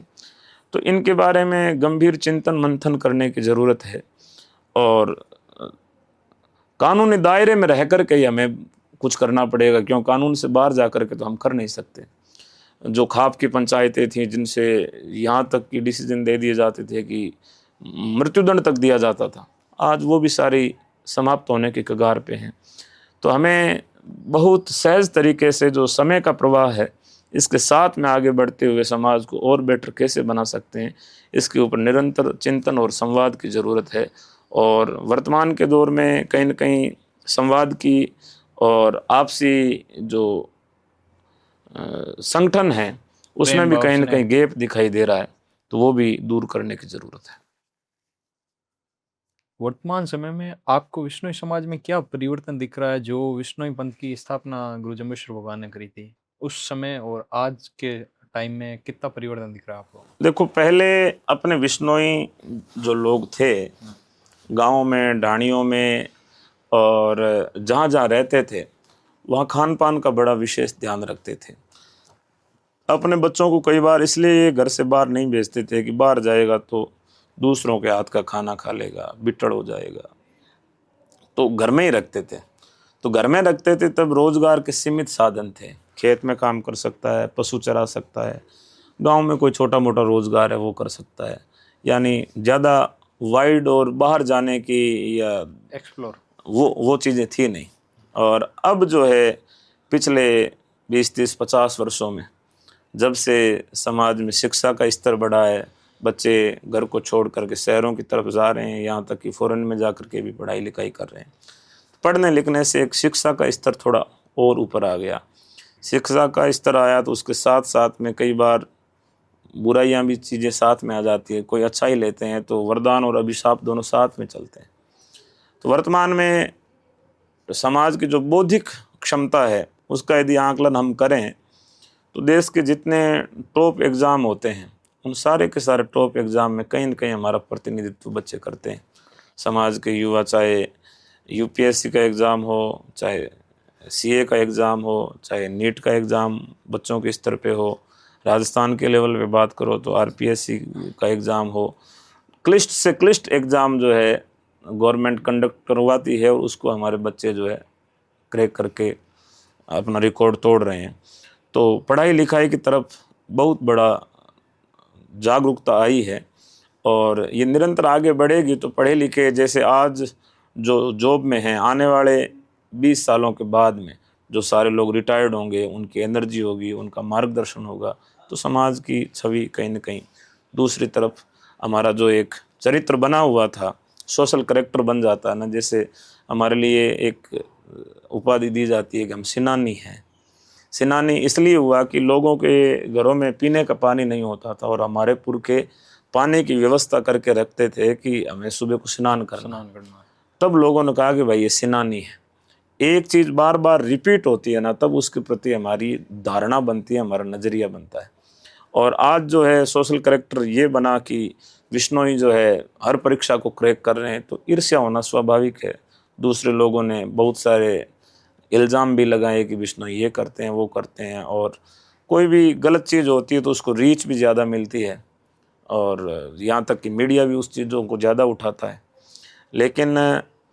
तो इनके बारे में गंभीर चिंतन मंथन करने की ज़रूरत है। और कानूनी दायरे में रह कर के ही हमें कुछ करना पड़ेगा, क्यों कानून से बाहर जा कर के तो हम कर नहीं सकते। जो खाप की पंचायतें थीं, जिनसे यहाँ तक की डिसीजन दे दिए जाते थे कि मृत्युदंड तक दिया जाता था, आज वो भी सारी समाप्त होने के कगार पे हैं। तो हमें बहुत सहज तरीके से जो समय का प्रवाह है, इसके साथ में आगे बढ़ते हुए समाज को और बेटर कैसे बना सकते हैं, इसके ऊपर निरंतर चिंतन और संवाद की ज़रूरत है। और वर्तमान के दौर में कहीं न कहीं संवाद की और आपसी जो संगठन है, उसमें भी कहीं न कहीं गैप दिखाई दे रहा है, तो वो भी दूर करने की ज़रूरत है। वर्तमान समय में आपको विश्नोई समाज में क्या परिवर्तन दिख रहा है, जो विश्नोई पंथ की स्थापना गुरु जम्बेश्वर भगवान ने करी थी उस समय और आज के टाइम में कितना परिवर्तन दिख रहा है आपको? देखो, पहले अपने विश्नोई जो लोग थे, गाँव में, ढाणियों में और जहाँ जहाँ रहते थे, वहाँ खान पान का बड़ा विशेष ध्यान रखते थे। अपने बच्चों को कई बार इसलिए घर से बाहर नहीं भेजते थे कि बाहर जाएगा तो दूसरों के हाथ का खाना खा लेगा, बिट्टड़ हो जाएगा, तो घर में ही रखते थे। तो घर में रखते थे तब रोजगार के सीमित साधन थे, खेत में काम कर सकता है, पशु चरा सकता है, गांव में कोई छोटा मोटा रोज़गार है वो कर सकता है, यानी ज़्यादा वाइड और बाहर जाने की या एक्सप्लोर वो चीज़ें थी नहीं। और अब जो है पिछले 20-30-50 वर्षों में जब से समाज में शिक्षा का स्तर बढ़ा है, बच्चे घर को छोड़ करके शहरों की तरफ जा रहे हैं, यहाँ तक कि फ़ॉरेन में जा कर के भी पढ़ाई लिखाई कर रहे हैं। पढ़ने लिखने से एक शिक्षा का स्तर थोड़ा और ऊपर आ गया। शिक्षा का स्तर आया तो उसके साथ साथ में कई बार बुराइयां भी चीज़ें साथ में आ जाती है। कोई अच्छा ही लेते हैं तो वरदान और अभिशाप दोनों साथ में चलते हैं। तो वर्तमान में समाज की जो बौद्धिक क्षमता है उसका यदि आकलन हम करें तो देश के जितने टॉप एग्ज़ाम होते हैं उन सारे के सारे टॉप एग्ज़ाम में कहीं न कहीं हमारा प्रतिनिधित्व बच्चे करते हैं। समाज के युवा, चाहे यूपीएससी का एग्ज़ाम हो, चाहे सीए का एग्ज़ाम हो, चाहे नीट का एग्ज़ाम बच्चों के स्तर पे हो, राजस्थान के लेवल पे बात करो तो आरपीएससी का एग्ज़ाम हो, क्लिष्ट से क्लिष्ट एग्ज़ाम जो है गवर्नमेंट कंडक्ट करवाती है और उसको हमारे बच्चे जो है क्रैक करके अपना रिकॉर्ड तोड़ रहे हैं। तो पढ़ाई लिखाई की तरफ बहुत बड़ा जागरूकता आई है और ये निरंतर आगे बढ़ेगी तो पढ़े लिखे जैसे आज जो जॉब में हैं, आने वाले 20 सालों के बाद में जो सारे लोग रिटायर्ड होंगे, उनकी एनर्जी होगी, उनका मार्गदर्शन होगा, तो समाज की छवि कहीं न कहीं दूसरी तरफ हमारा जो एक चरित्र बना हुआ था, सोशल कैरेक्टर बन जाता है ना। जैसे हमारे लिए एक उपाधि दी जाती है कि हम सेनानी हैं। सेनानी इसलिए हुआ कि लोगों के घरों में पीने का पानी नहीं होता था और हमारे पुरखे पानी की व्यवस्था करके रखते थे कि हमें सुबह को स्नान करना है। तब लोगों ने कहा कि भाई ये सेनानी है। एक चीज़ बार बार रिपीट होती है ना, तब उसके प्रति हमारी धारणा बनती है, हमारा नज़रिया बनता है। और आज जो है सोशल कैरेक्टर ये बना कि बिश्नोई जो है हर परीक्षा को क्रैक कर रहे हैं, तो ईर्ष्या होना स्वाभाविक है। दूसरे लोगों ने बहुत सारे इल्ज़ाम भी लगाए कि बिश्नोई ये करते हैं, वो करते हैं, और कोई भी गलत चीज़ होती है तो उसको रीच भी ज़्यादा मिलती है और यहाँ तक कि मीडिया भी उस चीज़ों को ज़्यादा उठाता है। लेकिन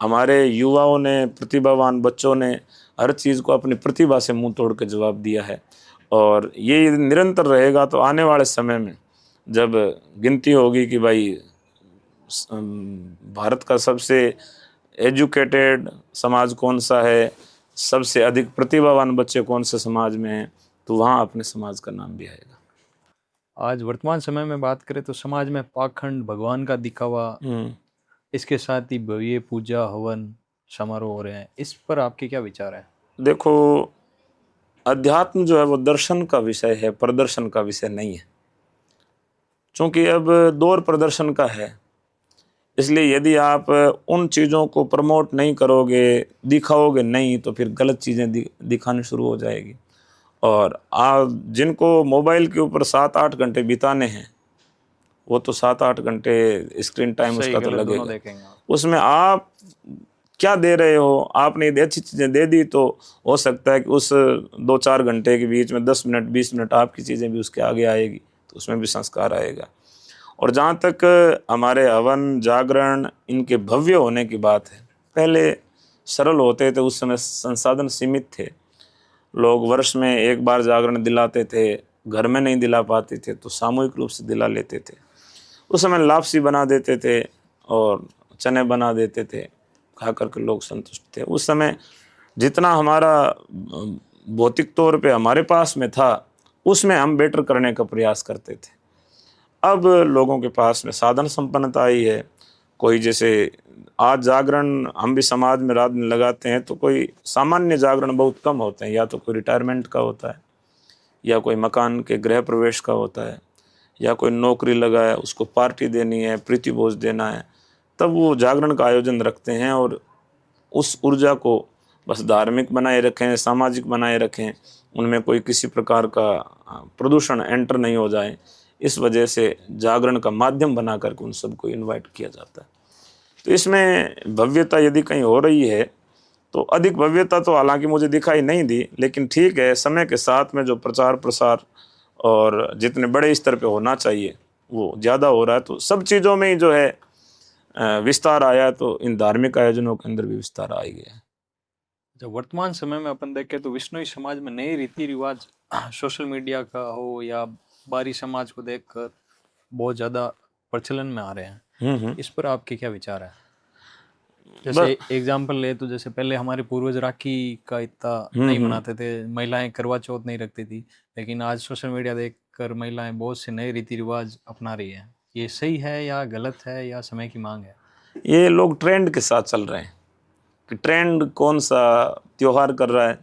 हमारे युवाओं ने, प्रतिभावान बच्चों ने हर चीज़ को अपनी प्रतिभा से मुंह तोड़ के जवाब दिया है और ये निरंतर रहेगा तो आने वाले समय में जब गिनती होगी कि भाई भारत का सबसे एजुकेटेड समाज कौन सा है, सबसे अधिक प्रतिभावान बच्चे कौन से समाज में हैं, तो वहाँ अपने समाज का नाम भी आएगा। आज वर्तमान समय में बात करें तो समाज में पाखंड, भगवान का दिखावा, इसके साथ ही भव्य पूजा हवन समारोह हो रहे हैं, इस पर आपके क्या विचार हैं? देखो, अध्यात्म जो है वो दर्शन का विषय है, प्रदर्शन का विषय नहीं है। चूँकि अब दौर प्रदर्शन का है, इसलिए यदि आप उन चीज़ों को प्रमोट नहीं करोगे, दिखाओगे नहीं, तो फिर गलत चीज़ें दिखानी शुरू हो जाएगी। और आप जिनको मोबाइल के ऊपर 7-8 घंटे बिताने हैं, वो तो 7-8 घंटे स्क्रीन टाइम उसका तो लगेगा। उसमें आप क्या दे रहे हो? आपने यदि अच्छी चीज़ें दे दी तो हो सकता है कि उस 2-4 घंटे के बीच में 10 मिनट 20 मिनट आपकी चीज़ें भी उसके आगे आएगी, तो उसमें भी संस्कार आएगा। और जहाँ तक हमारे हवन, जागरण, इनके भव्य होने की बात है, पहले सरल होते थे, उस समय संसाधन सीमित थे। लोग वर्ष में एक बार जागरण दिलाते थे, घर में नहीं दिला पाते थे तो सामूहिक रूप से दिला लेते थे। उस समय लापसी बना देते थे और चने बना देते थे, खा करके लोग संतुष्ट थे। उस समय जितना हमारा भौतिक तौर पे हमारे पास में था, उसमें हम बेटर करने का प्रयास करते थे। अब लोगों के पास में साधन संपन्नता आई है। कोई जैसे आज जागरण हम भी समाज में रात में लगाते हैं, तो कोई सामान्य जागरण बहुत कम होते हैं, या तो कोई रिटायरमेंट का होता है, या कोई मकान के गृह प्रवेश का होता है, या कोई नौकरी लगा है उसको पार्टी देनी है, प्रीति भोज देना है, तब वो जागरण का आयोजन रखते हैं और उस ऊर्जा को बस धार्मिक बनाए रखें, सामाजिक बनाए रखें, उनमें कोई किसी प्रकार का प्रदूषण एंटर नहीं हो जाए, इस वजह से जागरण का माध्यम बना करके उन सबको इनवाइट किया जाता है। तो इसमें भव्यता यदि कहीं हो रही है तो अधिक भव्यता तो हालांकि मुझे दिखाई नहीं दी, लेकिन ठीक है, समय के साथ में जो प्रचार प्रसार और जितने बड़े स्तर पे होना चाहिए वो ज़्यादा हो रहा है, तो सब चीज़ों में ही जो है विस्तार आया, तो इन धार्मिक आयोजनों के अंदर भी विस्तार आ गया है। जब वर्तमान समय में अपन देखें तो विश्नोई समाज में नए रीति रिवाज सोशल मीडिया का हो या बारी समाज को देखकर बहुत ज़्यादा प्रचलन में आ रहे हैं। इस पर आपके क्या विचार है? जैसे एग्जाम्पल ले तो जैसे पहले हमारे पूर्वज राखी का इतना नहीं मनाते थे, महिलाएं करवा चौथ नहीं रखती थी, लेकिन आज सोशल मीडिया देखकर महिलाएं बहुत से नए रीति रिवाज अपना रही हैं। ये सही है या गलत है या समय की मांग है? ये लोग ट्रेंड के साथ चल रहे हैं कि ट्रेंड कौन सा त्योहार कर रहा है,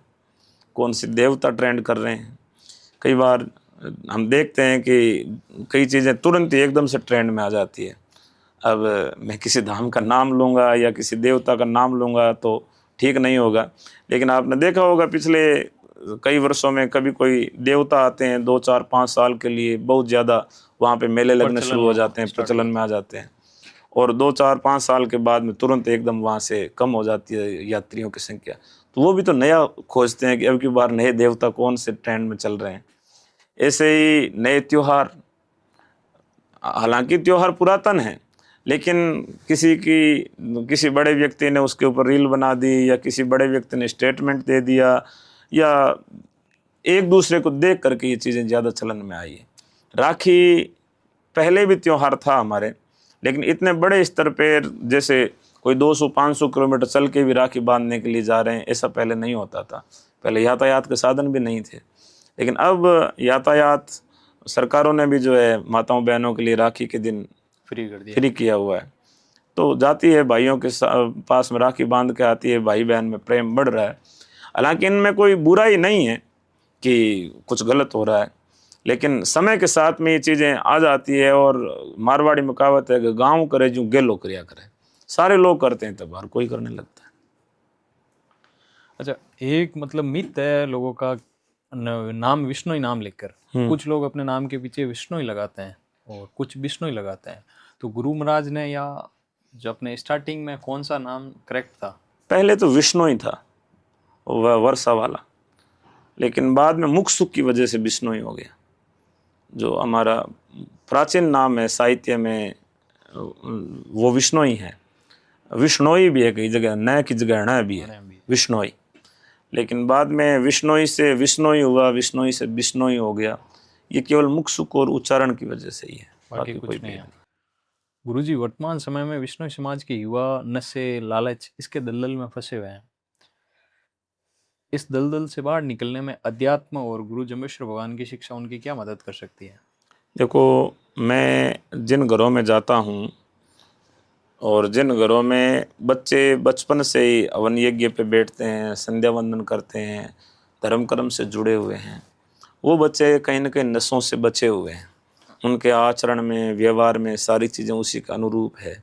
कौन सी देवता ट्रेंड कर रहे हैं। कई बार हम देखते हैं कि कई चीज़ें तुरंत ही एकदम से ट्रेंड में आ जाती है। अब मैं किसी धाम का नाम लूँगा या किसी देवता का नाम लूँगा तो ठीक नहीं होगा, लेकिन आपने देखा होगा पिछले कई वर्षों में कभी कोई देवता आते हैं 2, 4, 5 साल के लिए, बहुत ज़्यादा वहाँ पे मेले लगने शुरू हो जाते हैं, प्रचलन में आ जाते हैं, और 2, 4, 5 साल के बाद में तुरंत एकदम वहाँ से कम हो जाती है यात्रियों की संख्या। तो वो भी तो नया खोजते हैं कि अब की बार नए देवता कौन से ट्रेंड में चल रहे हैं। ऐसे ही नए त्योहार, हालांकि त्योहार पुरातन है, लेकिन किसी बड़े व्यक्ति ने उसके ऊपर रील बना दी या किसी बड़े व्यक्ति ने स्टेटमेंट दे दिया या एक दूसरे को देख करके ये चीज़ें ज़्यादा चलन में आई है। राखी पहले भी त्योहार था हमारे, लेकिन इतने बड़े स्तर पर जैसे कोई 200-500 किलोमीटर चल के भी राखी बांधने के लिए जा रहे हैं, ऐसा पहले नहीं होता था। पहले यातायात के साधन भी नहीं थे, लेकिन अब यातायात सरकारों ने भी जो है माताओं बहनों के लिए राखी के दिन फ्री कर दिया, फ्री किया हुआ है। तो जाती है भाइयों के पास में राखी बांध के आती है, भाई बहन में प्रेम बढ़ रहा है। हालांकि इनमें कोई बुराई नहीं है कि कुछ गलत हो रहा है, लेकिन समय के साथ में ये चीज़ें आ जाती है। और मारवाड़ी में कहावत है कि गाँव करे जो गेलो क्रिया करे। सारे लोग करते हैं तब हर कोई करने लगता है। अच्छा, एक मतलब मिथ है लोगों का, नाम विष्णु ही नाम लेकर कुछ लोग अपने नाम के पीछे विष्णु ही लगाते हैं और कुछ विष्णु ही लगाते हैं। तो गुरु महाराज ने या जो अपने स्टार्टिंग में कौन सा नाम करेक्ट था? पहले तो विष्णु ही था, वह वर्षा वाला, लेकिन बाद में मुख सुख की वजह से विष्णु ही हो गया। जो हमारा प्राचीन नाम है साहित्य में वो विष्णु ही है। विष्णोई भी है, कई जगह न की जगह न भी है विष्णोई, लेकिन बाद में विष्णोई से विष्णोई हुआ, विष्णोई से विष्णोई हो गया। ये केवल मुख सुख और उच्चारण की वजह से ही है, बाकी कुछ नहीं है। गुरुजी, वर्तमान समय में विष्णु समाज के युवा नशे, लालच, इसके दलदल में फंसे हुए हैं। इस दलदल से बाहर निकलने में अध्यात्म और गुरु जम्बेश्वर भगवान की शिक्षा उनकी क्या मदद कर सकती है? देखो, मैं जिन घरों में जाता हूँ और जिन घरों में बच्चे बचपन से ही हवन यज्ञ पे बैठते हैं, संध्या वंदन करते हैं, धर्म कर्म से जुड़े हुए हैं, वो बच्चे कहीं ना कहीं नशों से बचे हुए हैं। उनके आचरण में, व्यवहार में सारी चीज़ें उसी के अनुरूप है।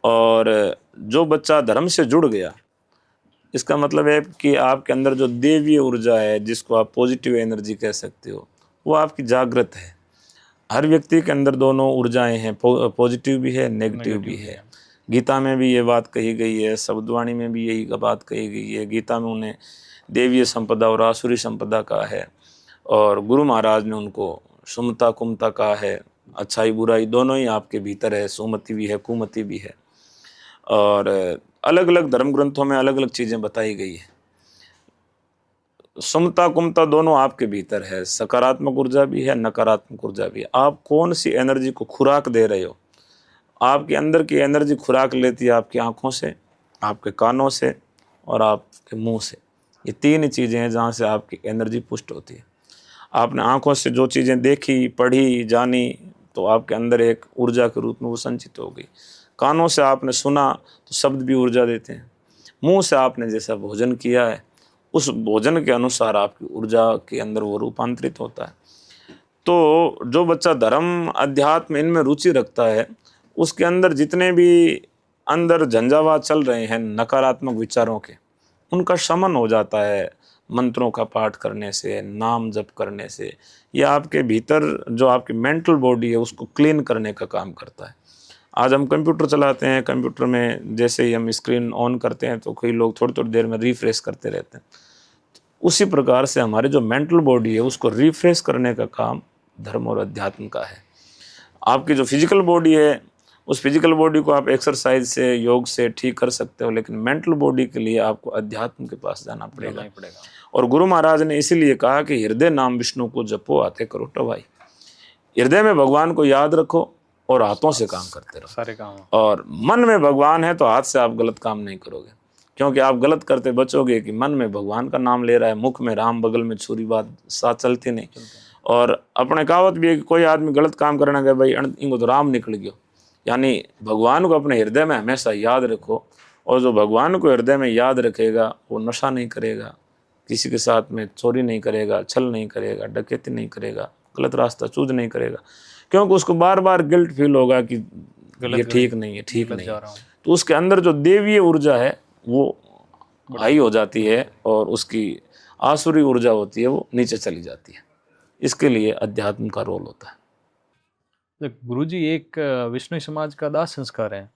और जो बच्चा धर्म से जुड़ गया, इसका मतलब है कि आपके अंदर जो देवीय ऊर्जा है, जिसको आप पॉजिटिव एनर्जी कह सकते हो, वो आपकी जागृत है। हर व्यक्ति के अंदर दोनों ऊर्जाएं हैं, पॉजिटिव भी है, नेगेटिव भी है। गीता में भी ये बात कही गई है, शब्दवाणी में भी यही बात कही गई है। गीता में उन्हें देवीय संपदा और आसुरी संपदा कहा है, और गुरु महाराज ने उनको सुमता कुमता कहा है। अच्छाई बुराई दोनों ही आपके भीतर है, सुमति भी है, कुमति भी है। और अलग अलग धर्म ग्रंथों में अलग अलग चीज़ें बताई गई है। समता कुमता दोनों आपके भीतर है, सकारात्मक ऊर्जा भी है, नकारात्मक ऊर्जा भी है। आप कौन सी एनर्जी को खुराक दे रहे हो? आपके अंदर की एनर्जी खुराक लेती है आपकी आँखों से, आपके कानों से और आपके मुंह से। ये तीन ही चीज़ें हैं जहाँ से आपकी एनर्जी पुष्ट होती है। आपने आँखों से जो चीज़ें देखी, पढ़ी, जानी, तो आपके अंदर एक ऊर्जा के रूप में वो संचित हो गई। कानों से आपने सुना तो शब्द भी ऊर्जा देते हैं। मुंह से आपने जैसा भोजन किया है, उस भोजन के अनुसार आपकी ऊर्जा के अंदर वो रूपांतरित होता है। तो जो बच्चा धर्म, अध्यात्म इनमें रुचि रखता है, उसके अंदर जितने भी अंदर झंझावात चल रहे हैं नकारात्मक विचारों के, उनका शमन हो जाता है मंत्रों का पाठ करने से, नाम जप करने से। यह आपके भीतर जो आपकी मेंटल बॉडी है उसको क्लीन करने का काम करता है। आज हम कंप्यूटर चलाते हैं, कंप्यूटर में जैसे ही हम स्क्रीन ऑन करते हैं तो कई लोग थोड़ी थोड़ी देर में रिफ्रेश करते रहते हैं। उसी प्रकार से हमारी जो मेंटल बॉडी है उसको रिफ्रेश करने का काम धर्म और अध्यात्म का है। आपकी जो फिजिकल बॉडी है, उस फिजिकल बॉडी को आप एक्सरसाइज से, योग से ठीक कर सकते हो, लेकिन मेंटल बॉडी के लिए आपको अध्यात्म के पास जाना पड़ेगा। और गुरु महाराज ने इसीलिए कहा कि हृदय नाम विष्णु को जपो, आते करो टवाई। हृदय में भगवान को याद रखो और हाथों से काम करते रहो। सारे काम। और मन में भगवान है तो हाथ से आप गलत काम नहीं करोगे, क्योंकि आप गलत करते बचोगे कि मन में भगवान का नाम ले रहा है, मुख में राम, बगल में छुरी, बात साथ चलती नहीं। और अपने कहावत भी है कि कोई आदमी गलत काम करना गया भाई इनको तो राम निकल गयो, यानी भगवान को अपने हृदय में हमेशा याद रखो। और जो भगवान को हृदय में याद रखेगा वो नशा नहीं करेगा, किसी के साथ में चोरी नहीं करेगा, छल नहीं करेगा, डकैती नहीं करेगा, गलत रास्ता चूज नहीं करेगा, क्योंकि उसको बार बार गिल्ट फील होगा कि ये ठीक नहीं है, ठीक नहीं है। तो उसके अंदर जो देवीय ऊर्जा है वो हाई हो जाती है और उसकी आसुरी ऊर्जा होती है वो नीचे चली जाती है। इसके लिए अध्यात्म का रोल होता है। गुरुजी, एक विष्णु समाज का दाह संस्कार है,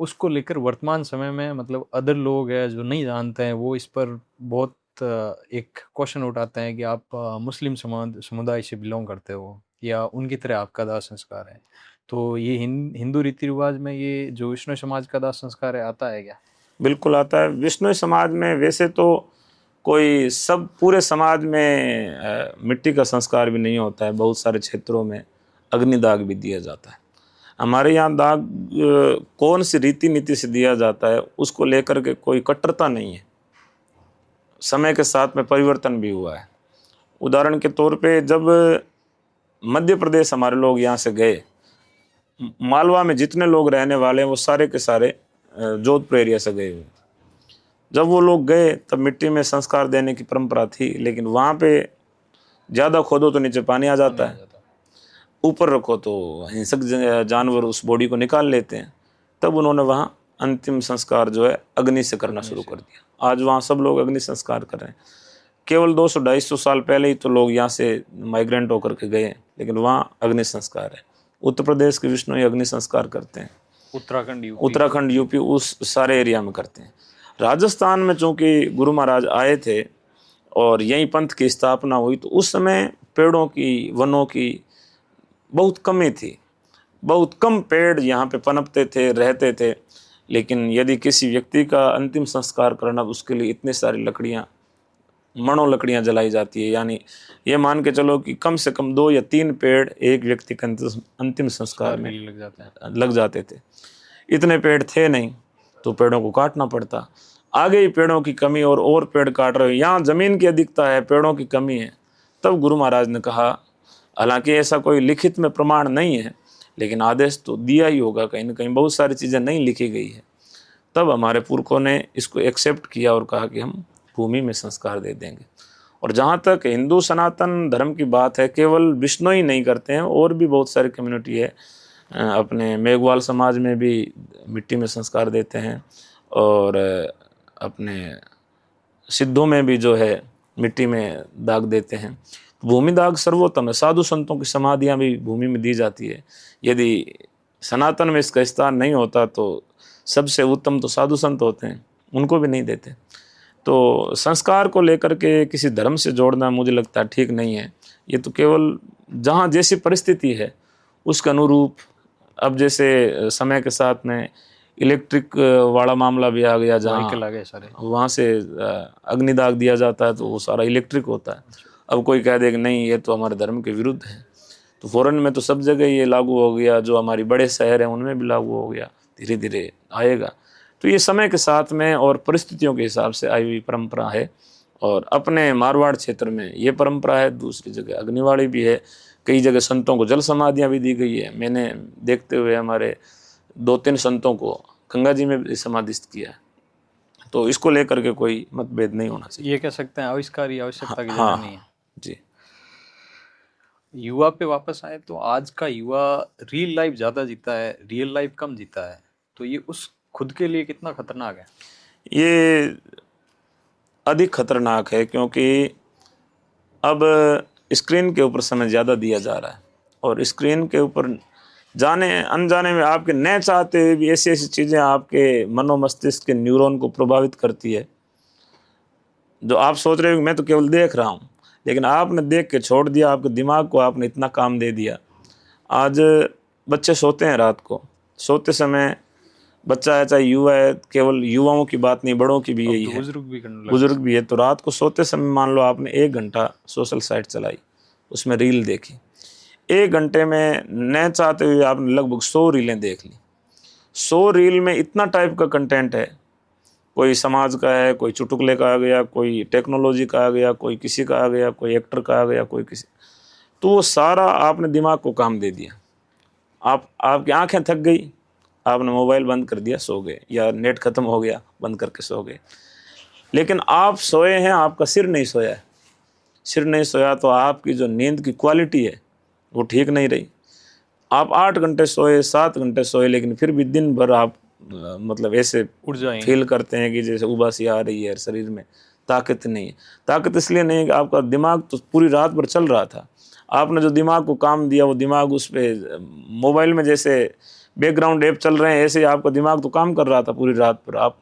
उसको लेकर वर्तमान समय में मतलब अदर लोग हैं जो नहीं जानते हैं, वो इस पर बहुत एक क्वेश्चन उठाते हैं कि आप मुस्लिम समुदाय से बिलोंग करते हो या उनकी तरह आपका दाह संस्कार है। तो ये हिंदू रीति रिवाज में ये जो विष्णु समाज का दाह संस्कार है आता है क्या? बिल्कुल आता है। विष्णु समाज में वैसे तो कोई सब पूरे समाज में मिट्टी का संस्कार भी नहीं होता है, बहुत सारे क्षेत्रों में अग्निदाग भी दिया जाता है। हमारे यहाँ दाग कौन सी रीति नीति से दिया जाता है उसको लेकर के कोई कट्टरता नहीं है, समय के साथ में परिवर्तन भी हुआ है। उदाहरण के तौर पे जब मध्य प्रदेश हमारे लोग यहाँ से गए, मालवा में जितने लोग रहने वाले हैं वो सारे के सारे जोधपुर एरिया से गए हुए। जब वो लोग गए तब मिट्टी में संस्कार देने की परंपरा थी, लेकिन वहाँ पे ज़्यादा खोदो तो नीचे पानी आ जाता है, ऊपर रखो तो हिंसक जानवर उस बॉडी को निकाल लेते हैं। तब उन्होंने वहाँ अंतिम संस्कार जो है अग्नि से करना शुरू कर दिया। आज वहाँ सब लोग अग्नि संस्कार कर रहे हैं। केवल 200-250 साल पहले ही तो लोग यहाँ से माइग्रेंट होकर के गए, लेकिन वहाँ अग्नि संस्कार है। उत्तर प्रदेश के विष्णु ही अग्नि संस्कार करते हैं, उत्तराखंड यूपी उस सारे एरिया में करते हैं। राजस्थान में चूँकि गुरु महाराज आए थे और यहीं पंथ की स्थापना हुई, तो उस समय पेड़ों की, वनों की बहुत कमी थी, बहुत कम पेड़ यहाँ पे पनपते थे, रहते थे। लेकिन यदि किसी व्यक्ति का अंतिम संस्कार करना, उसके लिए इतनी सारी लकड़ियाँ, मणों लकड़ियाँ जलाई जाती है। यानी ये मान के चलो कि कम से कम 2 या 3 पेड़ एक व्यक्ति के अंतिम संस्कार में लग जाते थे। इतने पेड़ थे नहीं तो पेड़ों को काटना पड़ता। आगे ही पेड़ों की कमी और पेड़ काट रहे हो, यहाँ ज़मीन की अधिकता है, पेड़ों की कमी है। तब गुरु महाराज ने कहा, हालांकि ऐसा कोई लिखित में प्रमाण नहीं है, लेकिन आदेश तो दिया ही होगा, कहीं ना कहीं बहुत सारी चीज़ें नहीं लिखी गई है। तब हमारे पुरखों ने इसको एक्सेप्ट किया और कहा कि हम भूमि में संस्कार दे देंगे। और जहाँ तक हिंदू सनातन धर्म की बात है, केवल विष्णु ही नहीं करते हैं, और भी बहुत सारी कम्युनिटी है। अपने मेघवाल समाज में भी मिट्टी में संस्कार देते हैं, और अपने सिद्धों में भी जो है मिट्टी में दाग देते हैं। भूमि दाग सर्वोत्तम है। साधु संतों की समाधियाँ भी भूमि में दी जाती है। यदि सनातन में इसका स्थान नहीं होता तो सबसे उत्तम तो साधु संत होते हैं, उनको भी नहीं देते। तो संस्कार को लेकर के किसी धर्म से जोड़ना मुझे लगता है ठीक नहीं है। ये तो केवल जहाँ जैसी परिस्थिति है उसके अनुरूप, अब जैसे समय के साथ में इलेक्ट्रिक वाला मामला भी आ गया, जहाँ वहाँ से अग्निदाग दिया जाता है तो वो सारा इलेक्ट्रिक होता है। अब कोई कह दे कि नहीं ये तो हमारे धर्म के विरुद्ध है, तो फौरन में तो सब जगह ये लागू हो गया, जो हमारी बड़े शहर हैं उनमें भी लागू हो गया, धीरे धीरे आएगा। तो ये समय के साथ में और परिस्थितियों के हिसाब से आई हुई परंपरा है। और अपने मारवाड़ क्षेत्र में ये परंपरा है, दूसरी जगह अग्निवाड़ी भी है, कई जगह संतों को जल समाधियाँ भी दी गई है। मैंने देखते हुए हमारे 2-3 संतों को गंगा जी में भी समाधिस्थ किया है। तो इसको लेकर के कोई मतभेद नहीं होना चाहिए। ये कह सकते हैं आविष्कार ही आवश्यकता की जगह नहीं है। जी। युवा पे वापस आए तो आज का युवा रियल लाइफ ज़्यादा जीता है, रियल लाइफ कम जीता है, तो ये उस खुद के लिए कितना खतरनाक है? ये अधिक खतरनाक है, क्योंकि अब स्क्रीन के ऊपर समय ज़्यादा दिया जा रहा है, और स्क्रीन के ऊपर जाने अनजाने में आपके न चाहते हुए भी ऐसी ऐसी चीज़ें आपके मनोमस्तिष्क के न्यूरॉन को प्रभावित करती है, जो आप सोच रहे हो कि मैं तो केवल देख रहा हूँ, लेकिन आपने देख के छोड़ दिया, आपके दिमाग को आपने इतना काम दे दिया। आज बच्चे सोते हैं, रात को सोते समय बच्चा है, चाहे युवा है, केवल युवाओं की बात नहीं, बड़ों की भी यही है, बुजुर्ग भी है। तो रात को सोते समय मान लो आपने 1 घंटा सोशल साइट चलाई, उसमें रील देखी, 1 घंटे में न चाहते हुए आपने लगभग 100 रीलें देख ली। 100 रील में इतना टाइप का कंटेंट है, कोई समाज का है, कोई चुटकुले का आ गया, कोई टेक्नोलॉजी का आ गया, कोई किसी का आ गया, कोई एक्टर का आ गया, कोई किसी, तो वो सारा आपने दिमाग को काम दे दिया। आपकी आंखें थक गई, आपने मोबाइल बंद कर दिया, सो गए, या नेट खत्म हो गया, बंद करके सो गए। लेकिन आप सोए हैं, आपका सिर नहीं सोया है। सिर नहीं सोया तो आपकी जो नींद की क्वालिटी है वो ठीक नहीं रही। आप 8 घंटे सोए, 7 घंटे सोए, लेकिन फिर भी दिन भर आप मतलब ऐसे उठ जाएं। फील करते हैं कि जैसे उबासी आ रही है, शरीर में ताकत नहीं है। ताकत इसलिए नहीं है कि आपका दिमाग तो पूरी रात भर चल रहा था, आपने जो दिमाग को काम दिया वो दिमाग उस पर, मोबाइल में जैसे बैकग्राउंड ऐप चल रहे हैं ऐसे ही आपका दिमाग तो काम कर रहा था पूरी रात पर। आप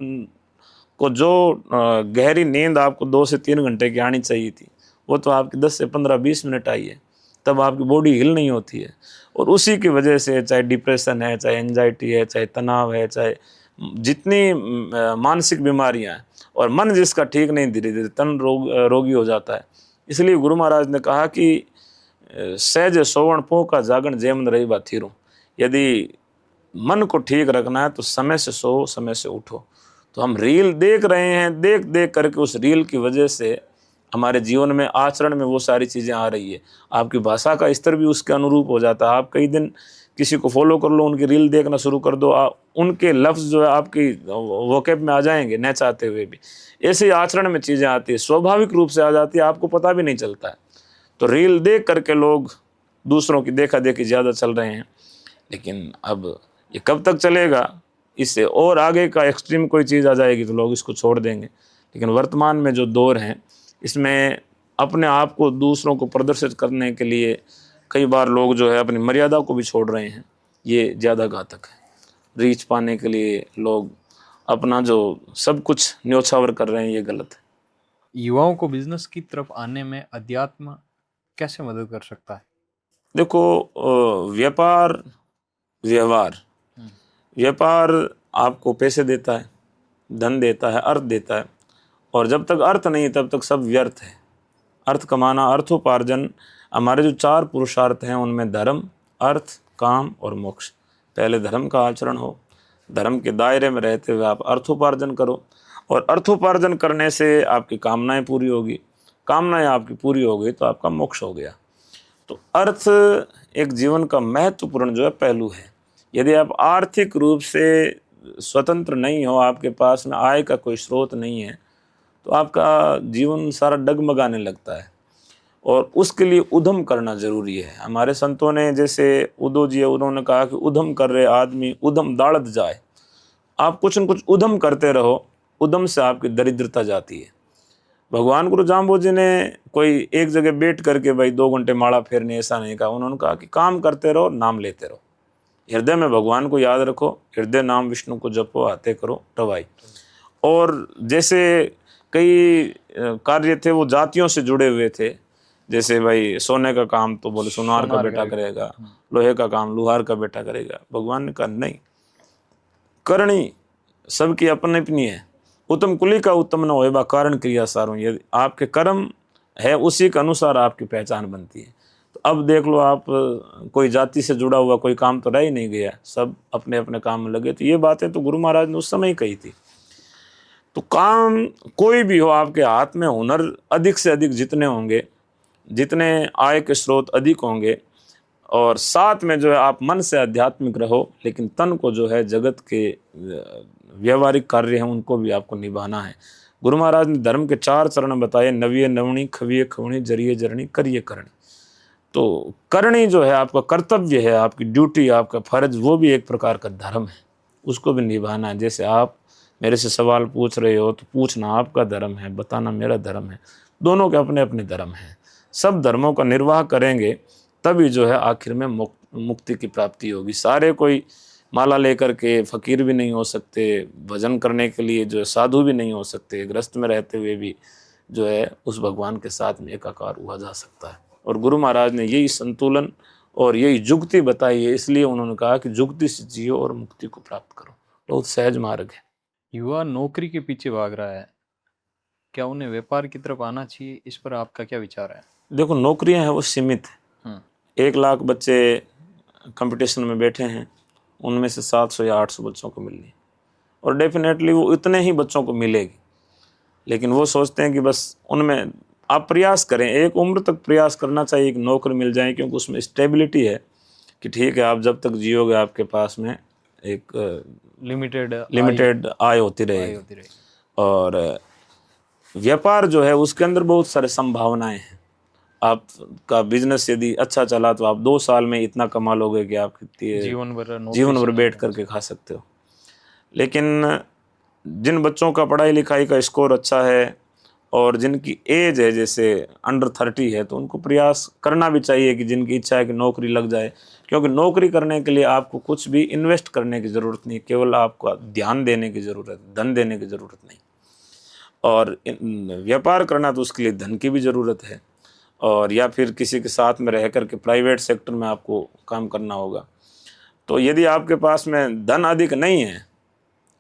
को जो गहरी नींद आपको 2 से 3 घंटे की आनी चाहिए थी, वो तो आपकी 10 से 15-20 मिनट आई है। तब आपकी बॉडी हिल नहीं होती है, और उसी की वजह से चाहे डिप्रेशन है, चाहे एंजाइटी है, चाहे तनाव है, चाहे जितनी मानसिक बीमारियां हैं, और मन जिसका ठीक नहीं, धीरे धीरे तन रोगी हो जाता है। इसलिए गुरु महाराज ने कहा कि सहज सोवण पोह का जागरण जेमन रही बात थीरो। यदि मन को ठीक रखना है तो समय से सो, समय से उठो। तो हम रील देख रहे हैं, देख देख करके उस रील की वजह से हमारे जीवन में, आचरण में वो सारी चीज़ें आ रही है। आपकी भाषा का स्तर भी उसके अनुरूप हो जाता है। आप कई दिन किसी को फॉलो कर लो, उनकी रील देखना शुरू कर दो, उनके लफ्ज़ जो है आपकी वोकैब में आ जाएंगे न चाहते हुए भी। ऐसे ही आचरण में चीज़ें आती है, स्वाभाविक रूप से आ जाती है, आपको पता भी नहीं चलता है। तो रील देख करके लोग दूसरों की देखा देखी ज़्यादा चल रहे हैं। लेकिन अब ये कब तक चलेगा, इससे और आगे का एक्सट्रीम कोई चीज़ आ जाएगी तो लोग इसको छोड़ देंगे। लेकिन वर्तमान में जो दौर है, इसमें अपने आप को दूसरों को प्रदर्शित करने के लिए कई बार लोग जो है अपनी मर्यादा को भी छोड़ रहे हैं। ये ज़्यादा घातक है। रीच पाने के लिए लोग अपना जो सब कुछ न्योछावर कर रहे हैं, ये गलत है। युवाओं को बिजनेस की तरफ आने में अध्यात्म कैसे मदद कर सकता है? देखो, व्यापार, व्यवहार, व्यापार आपको पैसे देता है, धन देता है, अर्थ देता है, और जब तक अर्थ नहीं तब तक सब व्यर्थ है। अर्थ कमाना, अर्थोपार्जन, हमारे जो 4 पुरुषार्थ हैं उनमें धर्म, अर्थ, काम और मोक्ष। पहले धर्म का आचरण हो, धर्म के दायरे में रहते हुए आप अर्थोपार्जन करो, और अर्थोपार्जन करने से आपकी कामनाएं पूरी होगी, कामनाएं आपकी पूरी हो गई तो आपका मोक्ष हो गया। तो अर्थ एक जीवन का महत्वपूर्ण जो है पहलू है। यदि आप आर्थिक रूप से स्वतंत्र नहीं हो, आपके पास में आय का कोई स्रोत नहीं है, तो आपका जीवन सारा डगमगाने लगता है, और उसके लिए उद्यम करना जरूरी है। हमारे संतों ने, जैसे उदो जी है, उन्होंने कहा कि उद्यम कर रहे आदमी उद्यम दाड़त जाए। आप कुछ न कुछ उद्यम करते रहो, उद्यम से आपकी दरिद्रता जाती है। भगवान गुरु जाम्बो जी ने कोई एक जगह बैठ करके भाई 2 घंटे माला फेरने ऐसा नहीं कहा। उन्होंने कहा कि काम करते रहो, नाम लेते रहो, हृदय में भगवान को याद रखो, हृदय नाम विष्णु को जपो, आते करो टवाई। और जैसे कई कार्य थे वो जातियों से जुड़े हुए थे, जैसे भाई सोने का काम तो बोले सुनार का बेटा करेगा, लोहे का काम लोहार का बेटा करेगा। भगवान ने कहा नहीं, करनी सबकी अपनी अपनी है। उत्तम कुली का उत्तम न होए बा कारण क्रिया सारों। यदि आपके कर्म है उसी के अनुसार आपकी पहचान बनती है। तो अब देख लो, आप कोई जाति से जुड़ा हुआ कोई काम तो रह ही नहीं गया, सब अपने अपने काम में लगे। तो ये बातें तो गुरु महाराज ने उस समय ही कही थी। तो काम कोई भी हो, आपके हाथ में हुनर अधिक से अधिक जितने होंगे, जितने आय के स्रोत अधिक होंगे, और साथ में जो है आप मन से आध्यात्मिक रहो, लेकिन तन को जो है जगत के व्यवहारिक कार्य हैं उनको भी आपको निभाना है। गुरु महाराज ने धर्म के 4 चरण बताए, नवीय नवणी, खविय खवणी, जरिए जरणी, करिए करणी। तो करणी जो है आपका कर्तव्य है, आपकी ड्यूटी, आपका फर्ज, वो भी एक प्रकार का धर्म है, उसको भी निभाना है। जैसे आप मेरे से सवाल पूछ रहे हो तो पूछना आपका धर्म है, बताना मेरा धर्म है, दोनों के अपने अपने धर्म हैं। सब धर्मों का निर्वाह करेंगे तभी जो है आखिर में मुक्ति की प्राप्ति होगी। सारे कोई माला लेकर के फकीर भी नहीं हो सकते, भजन करने के लिए जो है साधु भी नहीं हो सकते, गृहस्थ में रहते हुए भी जो है उस भगवान के साथ में एकाकार हुआ जा सकता है। और गुरु महाराज ने यही संतुलन और यही जुक्ति बताई है, इसलिए उन्होंने कहा कि जुक्ति से जियो और मुक्ति को प्राप्त करो। बहुत सहज मार्ग है। युवा नौकरी के पीछे भाग रहा है, क्या उन्हें व्यापार की तरफ आना चाहिए? इस पर आपका क्या विचार है? देखो, नौकरियां हैं वो सीमित है, 1 लाख बच्चे कंपटीशन में बैठे हैं, उनमें से 700 या 800 बच्चों को मिलनी है, और डेफिनेटली वो इतने ही बच्चों को मिलेगी। लेकिन वो सोचते हैं कि बस उनमें आप प्रयास करें, एक उम्र तक प्रयास करना चाहिए, एक नौकरी मिल जाए, क्योंकि उसमें स्टेबिलिटी है कि ठीक है आप जब तक जियोगे आपके पास में एक लिमिटेड आय होती रहेगी। और व्यापार जो है उसके अंदर बहुत सारे संभावनाएं हैं। आपका बिजनेस यदि अच्छा चला तो आप 2 साल में इतना कमा लोगे कि आप जीवन भर बैठ करके खा सकते हो। लेकिन जिन बच्चों का पढ़ाई लिखाई का स्कोर अच्छा है और जिनकी एज है जैसे अंडर 30 है, तो उनको प्रयास करना भी चाहिए कि जिनकी इच्छा है कि नौकरी लग जाए, क्योंकि नौकरी करने के लिए आपको कुछ भी इन्वेस्ट करने की ज़रूरत नहीं, केवल आपको ध्यान देने की ज़रूरत, धन देने की ज़रूरत नहीं। और व्यापार करना तो उसके लिए धन की भी ज़रूरत है, और या फिर किसी के साथ में रह करके प्राइवेट सेक्टर में आपको काम करना होगा। तो यदि आपके पास में धन अधिक नहीं है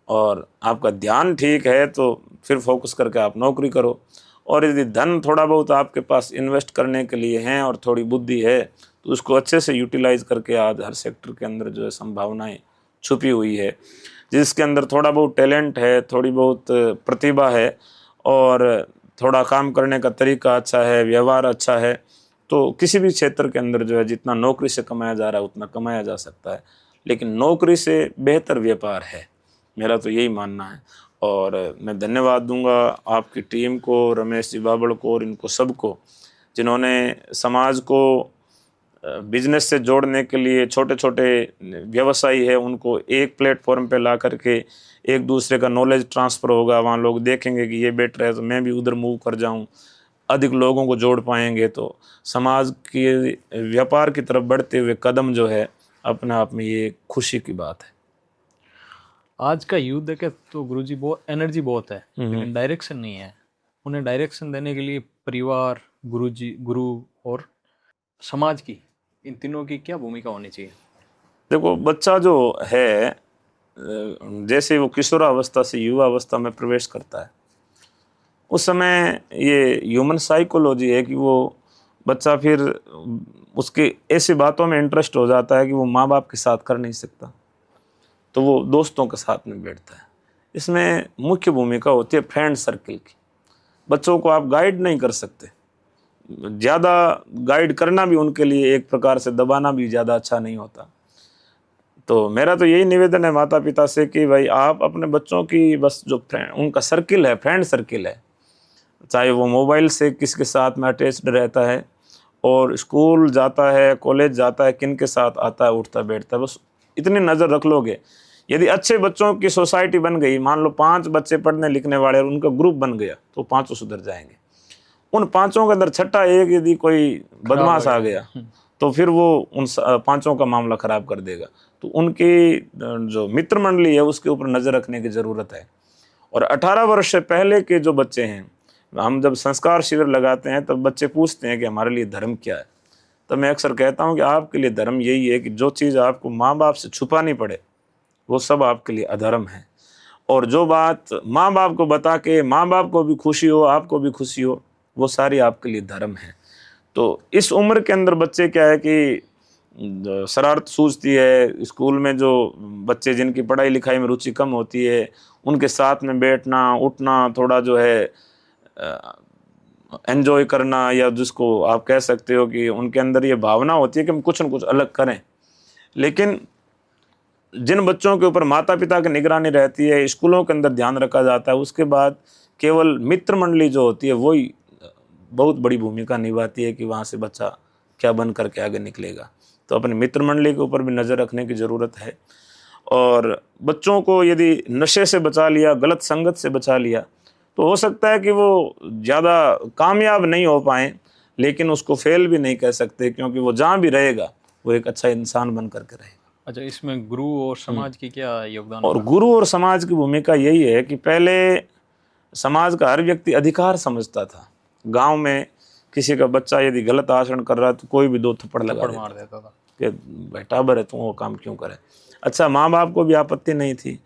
और आपका ध्यान ठीक है तो फिर फोकस करके आप नौकरी करो, और यदि धन थोड़ा बहुत आपके पास इन्वेस्ट करने के लिए है और थोड़ी बुद्धि है तो उसको अच्छे से यूटिलाइज करके आज हर सेक्टर के अंदर जो है संभावनाएं छुपी हुई है। जिसके अंदर थोड़ा बहुत टैलेंट है, थोड़ी बहुत प्रतिभा है और थोड़ा काम करने का तरीका अच्छा है, व्यवहार अच्छा है, तो किसी भी क्षेत्र के अंदर जो है जितना नौकरी से कमाया जा रहा है उतना कमाया जा सकता है। लेकिन नौकरी से बेहतर व्यापार है, मेरा तो यही मानना है। और मैं धन्यवाद दूंगा आपकी टीम को, रमेश जी बाबड़ को और इनको सबको, जिन्होंने समाज को बिजनेस से जोड़ने के लिए छोटे छोटे व्यवसायी है उनको एक प्लेटफॉर्म पे ला करके एक दूसरे का नॉलेज ट्रांसफ़र होगा, वहाँ लोग देखेंगे कि ये बेटर है तो मैं भी उधर मूव कर जाऊँ, अधिक लोगों को जोड़ पाएंगे, तो समाज के व्यापार की तरफ बढ़ते हुए कदम जो है अपने आप में ये खुशी की बात है। आज का युद्ध है तो गुरुजी बहुत एनर्जी बहुत है लेकिन डायरेक्शन नहीं है। उन्हें डायरेक्शन देने के लिए परिवार, गुरु और समाज की, इन तीनों की क्या भूमिका होनी चाहिए? देखो, बच्चा जो है जैसे वो किशोरावस्था से युवा अवस्था में प्रवेश करता है, उस समय ये ह्यूमन साइकोलॉजी है कि वो बच्चा फिर उसके ऐसी बातों में इंटरेस्ट हो जाता है कि वो माँ बाप के साथ कर नहीं सकता, तो वो दोस्तों के साथ में बैठता है। इसमें मुख्य भूमिका होती है फ्रेंड सर्किल की। बच्चों को आप गाइड नहीं कर सकते, ज़्यादा गाइड करना भी उनके लिए एक प्रकार से दबाना भी ज़्यादा अच्छा नहीं होता। तो मेरा तो यही निवेदन है माता पिता से कि भाई आप अपने बच्चों की बस जो उनका सर्किल है, फ्रेंड सर्किल है, चाहे वो मोबाइल से किसके साथ में अटैच्ड रहता है और स्कूल जाता है, कॉलेज जाता है, किन के साथ आता है, उठता बैठता है, बस इतनी नज़र रख लोगे। यदि अच्छे बच्चों की सोसाइटी बन गई, मान लो 5 बच्चे पढ़ने लिखने वाले और उनका ग्रुप बन गया, तो 5 सुधर जाएंगे। उन 5 के अंदर छठा एक यदि कोई बदमाश आ गया तो फिर वो उन 5 का मामला ख़राब कर देगा। तो उनकी जो मित्र मंडली है उसके ऊपर नज़र रखने की ज़रूरत है। और 18 वर्ष से पहले के जो बच्चे हैं, हम जब संस्कार शिविर लगाते हैं तब बच्चे पूछते हैं कि हमारे लिए धर्म क्या है। तब मैं अक्सर कहता हूँ कि आपके लिए धर्म यही है कि जो चीज़ आपको माँ बाप से छुपानी पड़े वो सब आपके लिए अधर्म है, और जो बात माँ बाप को बता के माँ बाप को भी खुशी हो, आपको भी खुशी हो, वो सारी आपके लिए धर्म है। तो इस उम्र के अंदर बच्चे क्या है कि शरारत सूझती है। स्कूल में जो बच्चे जिनकी पढ़ाई लिखाई में रुचि कम होती है, उनके साथ में बैठना उठना, थोड़ा जो है एंजॉय करना, या जिसको आप कह सकते हो कि उनके अंदर ये भावना होती है कि हम कुछ न कुछ अलग करें। लेकिन जिन बच्चों के ऊपर माता पिता की निगरानी रहती है, स्कूलों के अंदर ध्यान रखा जाता है, उसके बाद केवल मित्र मंडली जो होती है वही बहुत बड़ी भूमिका निभाती है कि वहाँ से बच्चा क्या बन करके आगे निकलेगा। तो अपने मित्र मंडली के ऊपर भी नज़र रखने की ज़रूरत है। और बच्चों को यदि नशे से बचा लिया, गलत संगत से बचा लिया, तो हो सकता है कि वो ज़्यादा कामयाब नहीं हो पाएँ, लेकिन उसको फेल भी नहीं कह सकते, क्योंकि वो जहाँ भी रहेगा वो एक अच्छा इंसान बन करके रहेगा। अच्छा, इसमें गुरु और समाज की क्या योगदान और होगा? गुरु और समाज की भूमिका यही है कि पहले समाज का हर व्यक्ति अधिकार समझता था। गांव में किसी का बच्चा यदि गलत आचरण कर रहा है तो कोई भी 2 थप्पड़ मार देता था कि बेटा बर तू वो काम क्यों करे। अच्छा, माँ बाप को भी आपत्ति नहीं थी।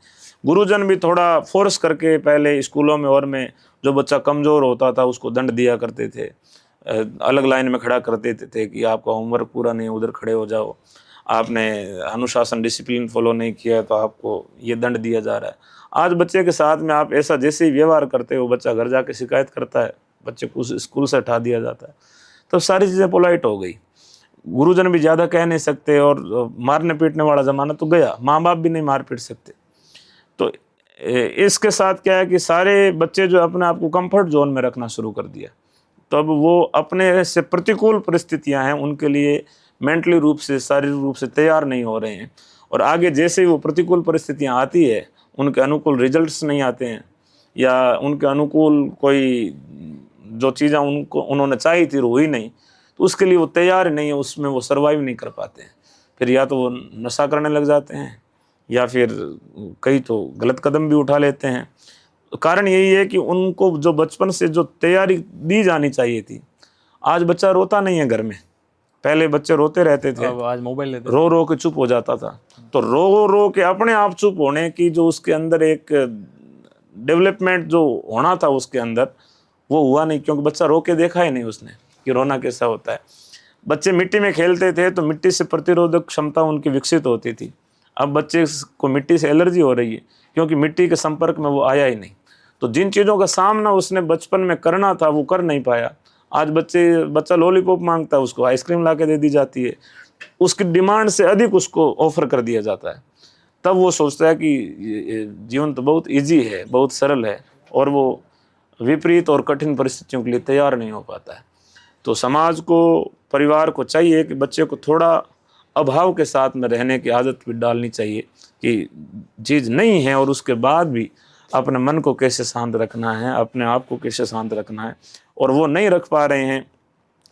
गुरुजन भी थोड़ा फोर्स करके पहले स्कूलों में और में जो बच्चा कमज़ोर होता था उसको दंड दिया करते थे। अलग लाइन में खड़ा कर देते थे कि आपका होमवर्क पूरा नहीं, उधर खड़े हो जाओ, आपने अनुशासन डिसिप्लिन फॉलो नहीं किया तो आपको ये दंड दिया जा रहा है। आज बच्चे के साथ में आप ऐसा जैसे ही व्यवहार करते हो, बच्चा घर जाके शिकायत करता है, बच्चे को उस स्कूल से हटा दिया जाता है। तो सारी चीज़ें पोलाइट हो गई, गुरुजन भी ज़्यादा कह नहीं सकते, और मारने पीटने वाला ज़माना तो गया, माँ बाप भी नहीं मार पीट सकते। तो इसके साथ क्या है कि सारे बच्चे जो अपने आप को कंफर्ट जोन में रखना शुरू कर दिया, तब वो अपने से प्रतिकूल परिस्थितियां हैं उनके लिए मेंटली रूप से, शारीरिक रूप से तैयार नहीं हो रहे हैं, और आगे जैसे ही वो प्रतिकूल परिस्थितियां आती है, उनके अनुकूल रिजल्ट्स नहीं आते हैं, या उनके अनुकूल कोई जो चीज़ें उनको उन्होंने चाही थी हुई नहीं, तो उसके लिए वो तैयार नहीं है, उसमें वो सर्वाइव नहीं कर पाते हैं। फिर या तो वो नशा करने लग जाते हैं, या फिर कई तो गलत कदम भी उठा लेते हैं। कारण यही है कि उनको जो बचपन से जो तैयारी दी जानी चाहिए थी, आज बच्चा रोता नहीं है घर में। पहले बच्चे रोते रहते थे, अब आज मोबाइल लेते रो रो के चुप हो जाता था। तो रो रो के अपने आप चुप होने की जो उसके अंदर एक डेवलपमेंट जो होना था उसके अंदर, वो हुआ नहीं, क्योंकि बच्चा रो के देखा ही नहीं उसने कि रोना कैसा होता है। बच्चे मिट्टी में खेलते थे तो मिट्टी से प्रतिरोधक क्षमता उनकी विकसित होती थी। अब बच्चे को मिट्टी से एलर्जी हो रही है, क्योंकि मिट्टी के संपर्क में वो आया ही नहीं। तो जिन चीज़ों का सामना उसने बचपन में करना था वो कर नहीं पाया। आज बच्चा लॉलीपॉप मांगता है, उसको आइसक्रीम ला के दे दी जाती है, उसकी डिमांड से अधिक उसको ऑफर कर दिया जाता है। तब वो सोचता है कि जीवन तो बहुत इजी है, बहुत सरल है, और वो विपरीत और कठिन परिस्थितियों के लिए तैयार नहीं हो पाता है। तो समाज को, परिवार को चाहिए कि बच्चे को थोड़ा अभाव के साथ में रहने की आदत भी डालनी चाहिए, कि चीज़ नहीं है और उसके बाद भी अपने मन को कैसे शांत रखना है, अपने आप को कैसे शांत रखना है, और वो नहीं रख पा रहे हैं।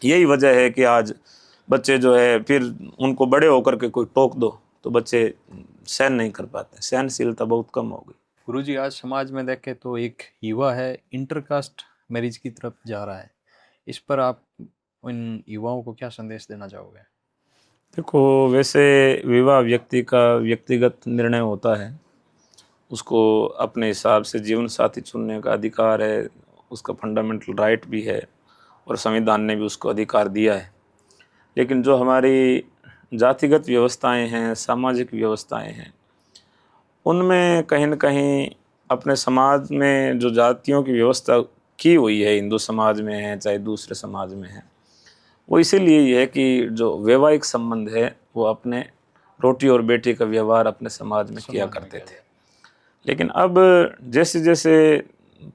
यही वजह है कि आज बच्चे जो है, फिर उनको बड़े होकर के कोई टोक दो तो बच्चे सहन नहीं कर पाते, सहनशीलता बहुत कम हो गई। गुरुजी, आज समाज में देखें तो एक युवा है इंटरकास्ट मैरिज की तरफ जा रहा है, इस पर आप इन युवाओं को क्या संदेश देना चाहोगे? देखो, वैसे विवाह व्यक्ति का व्यक्तिगत निर्णय होता है, उसको अपने हिसाब से जीवन साथी चुनने का अधिकार है, उसका फंडामेंटल राइट भी है, और संविधान ने भी उसको अधिकार दिया है। लेकिन जो हमारी जातिगत व्यवस्थाएं हैं, सामाजिक व्यवस्थाएं हैं, उनमें कहीं न कहीं अपने समाज में जो जातियों की व्यवस्था की हुई है, हिंदू समाज में है चाहे दूसरे समाज में है, वो इसीलिए ये है कि जो वैवाहिक संबंध है वो अपने रोटी और बेटी का व्यवहार अपने समाज में किया करते थे। लेकिन अब जैसे जैसे